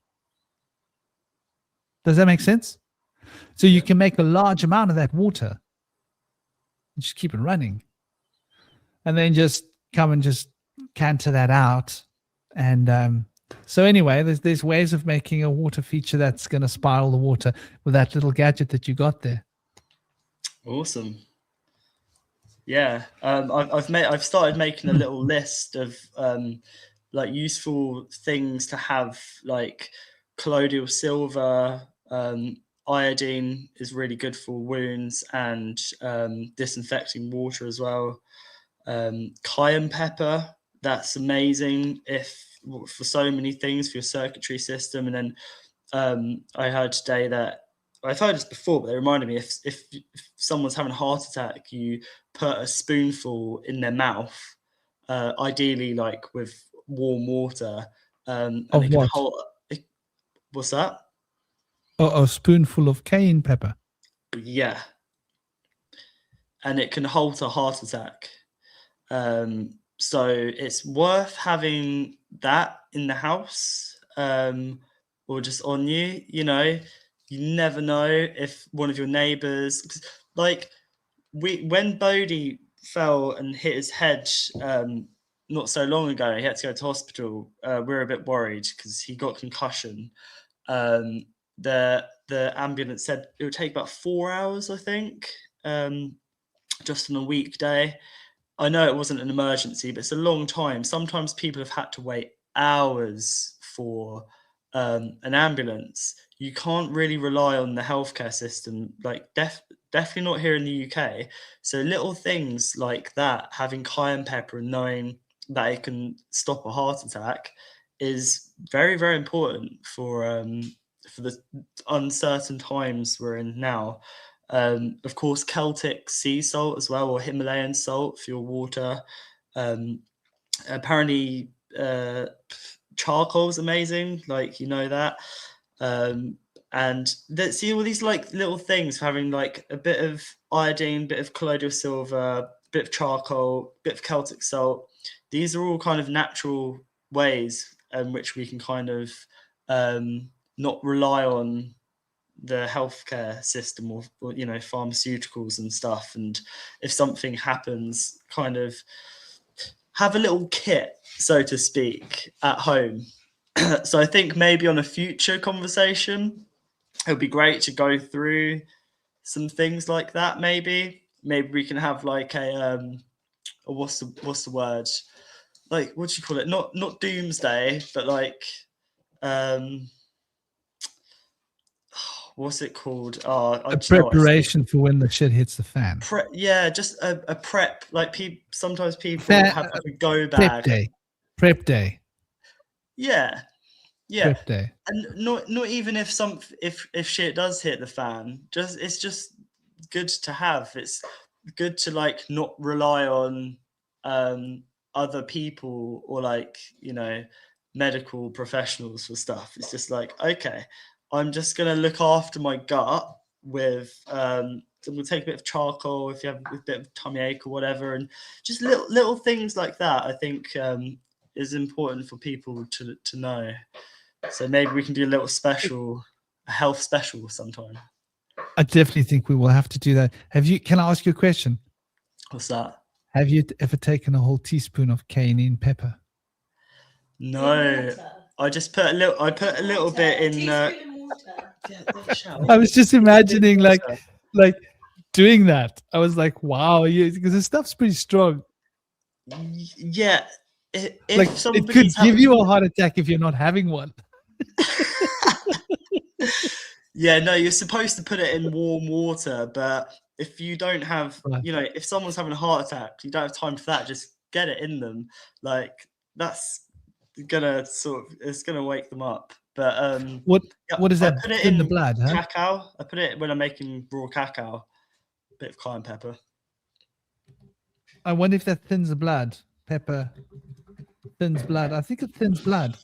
Does that make sense? So you can make a large amount of that water and just keep it running, and then just come and just canter that out. And so anyway, there's ways of making a water feature that's going to spiral the water with that little gadget that you got there. Awesome. Yeah, I've started making a little list of like useful things to have, like colloidal silver. Iodine is really good for wounds and disinfecting water as well. Cayenne pepper, that's amazing for so many things for your circulatory system. And then I heard today that I've heard this before, but they reminded me if someone's having a heart attack, you put a spoonful in their mouth, ideally like with warm water. And of it can what? hold. What's that? A spoonful of cayenne pepper. Yeah. And it can halt a heart attack. So it's worth having that in the house, or just on you. You know, you never know if one of your neighbors, like when Bodhi fell and hit his head not so long ago, he had to go to hospital. We were a bit worried because he got concussion. The ambulance said it would take about 4 hours, I think, just on a weekday. I know it wasn't an emergency, but it's a long time. Sometimes people have had to wait hours for an ambulance. You can't really rely on the healthcare system, like definitely not here in the UK. So little things like that, having cayenne pepper and knowing that it can stop a heart attack, is very, very important for the uncertain times we're in now. Of course, Celtic sea salt as well, or Himalayan salt for your water. Apparently, charcoal is amazing, like, you know that. And see all these like little things for having like a bit of iodine, bit of colloidal silver, bit of charcoal, bit of Celtic salt. These are all kind of natural ways in which we can kind of not rely on the healthcare system or you know, pharmaceuticals and stuff. And if something happens, kind of have a little kit, so to speak, at home. So I think maybe on a future conversation, it would be great to go through some things like that. Maybe we can have like a what's the word? Like, what do you call it? Not doomsday, but like what's it called? A preparation for when the shit hits the fan. Yeah, just a prep. Like sometimes people have like a go bag. Prep day. Yeah. Prep day. And not even if shit does hit the fan. It's just good to have. It's good to like not rely on other people or like, you know, medical professionals for stuff. It's just like, okay, I'm just going to look after my gut with, we'll take a bit of charcoal if you have a bit of tummy ache or whatever. And just little things like that, I think, is important for people to know. So maybe we can do a health special sometime. I definitely think we will have to do that. Can I ask you a question? What's that? Have you ever taken a whole teaspoon of cayenne pepper? No. I just put a little bit in. I was just imagining like doing that. I was like, wow, because the stuff's pretty strong. Yeah, it could give you a heart attack if you're not having one. Yeah, no, you're supposed to put it in warm water, but if you don't have, you know, if someone's having a heart attack, you don't have time for that. Just get it in them. Like that's it's gonna wake them up. But what is that? Put it in the blood, huh? Cacao. I put it when I'm making raw cacao. Bit of cayenne pepper. I wonder if that thins the blood pepper thins blood. I think it thins blood.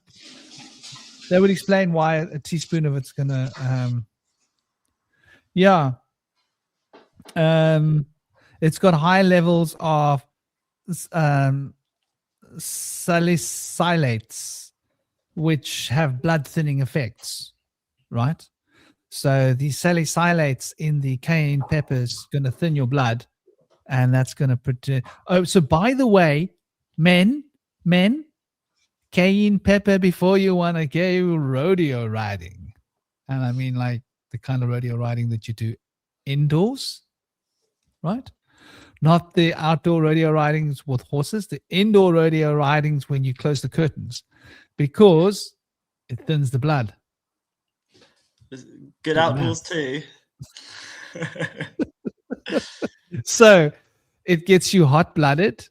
That would explain why a teaspoon of it's gonna. It's got high levels of salicylates, which have blood thinning effects, right? So these salicylates in the cayenne peppers going to thin your blood, and that's going to protect. Oh, so by the way, men, cayenne pepper before you want to go rodeo riding, and I mean like the kind of rodeo riding that you do indoors, right? Not the outdoor rodeo ridings with horses, the indoor rodeo ridings when you close the curtains, because it thins the blood. Good outdoors too. So it gets you hot-blooded.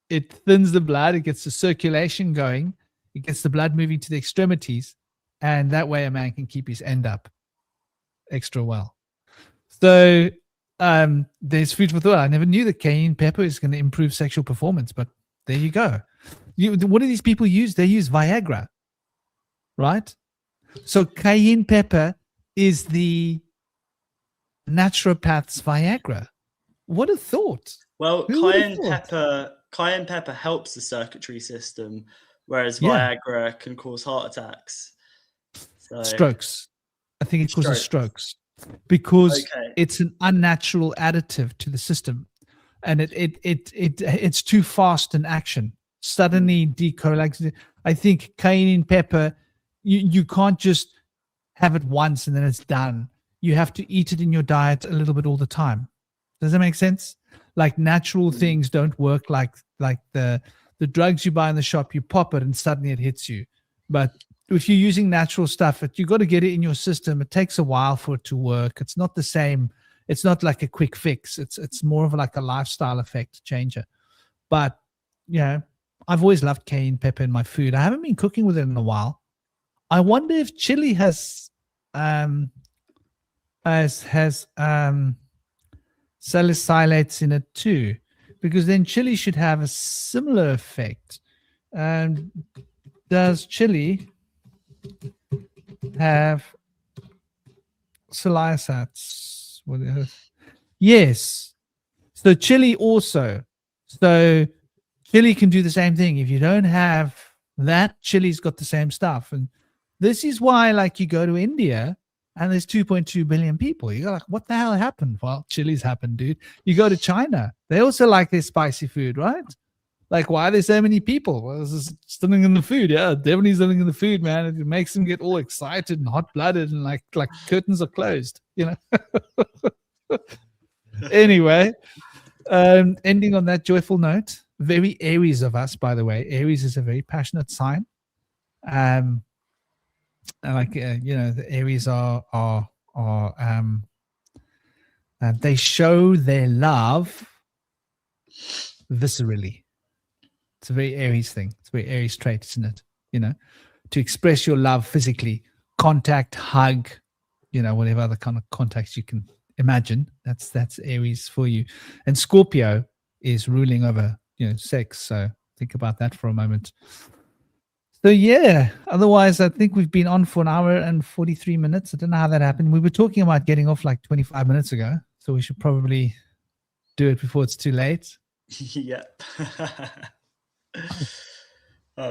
It thins the blood. It gets the circulation going. It gets the blood moving to the extremities. And that way a man can keep his end up extra well. So there's food for thought. I never knew that cayenne pepper is going to improve sexual performance, but there you go. What do these people use? They use Viagra, right? So cayenne pepper is the naturopath's Viagra. What a thought. Well, cayenne pepper helps the circulatory system, whereas Viagra can cause heart attacks. So, strokes. I think it causes strokes because it's an unnatural additive to the system, and it's too fast in action. Suddenly decoagulates. I think cayenne pepper, you can't just have it once and then it's done. You have to eat it in your diet a little bit all the time. Does that make sense? Like natural things don't work like the drugs you buy in the shop. You pop it and suddenly it hits you. But if you're using natural stuff, you got to get it in your system. It takes a while for it to work. It's not the same. It's not like a quick fix. It's more of like a lifestyle effect changer. But I've always loved cayenne pepper in my food. I haven't been cooking with it in a while. I wonder if chili has salicylates in it too, because then chili should have a similar effect. Does chili have salicylates? Yes. So chili also. So chili can do the same thing. If you don't have that, chili's got the same stuff. And this is why, like, you go to India and there's 2.2 billion people. You go like, what the hell happened? Well, chili's happened, dude. You go to China. They also like their spicy food, right? Like, why are there so many people? Well, there's something in the food. Yeah, definitely something in the food, man. It makes them get all excited and hot-blooded and like curtains are closed, Anyway, ending on that joyful note, very Aries of us, by the way. Aries is a very passionate sign. The Aries are they show their love viscerally. It's a very Aries thing. It's a very Aries trait, isn't it? To express your love physically, contact, hug, whatever other kind of contacts you can imagine. That's Aries for you. And Scorpio is ruling over, sex. So think about that for a moment. So otherwise I think we've been on for an hour and 43 minutes. I don't know how that happened. We were talking about getting off like 25 minutes ago. So we should probably do it before it's too late. Yep.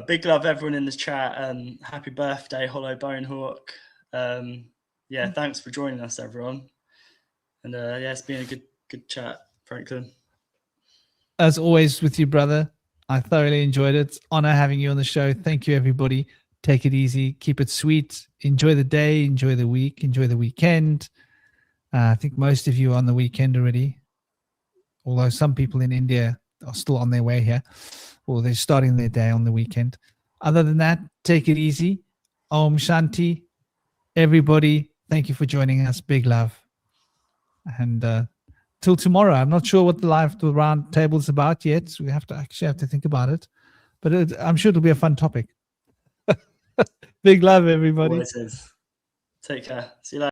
Big love everyone in this chat. Happy birthday, Hollow Bonehawk. Thanks for joining us, everyone. And it's been a good chat, Franklin. As always with you, brother. I thoroughly enjoyed it. Honor having you on the show. Thank you, everybody. Take it easy. Keep it sweet. Enjoy the day. Enjoy the week. Enjoy the weekend. I think most of you are on the weekend already, although some people in India are still on their way here, or they're starting their day on the weekend. Other than that, take it easy. Om Shanti. Everybody, thank you for joining us. Big love. And till tomorrow. I'm not sure what the round table is about yet. So we have to think about it. But I'm sure it'll be a fun topic. Big love, everybody. Always is. Take care. See you later.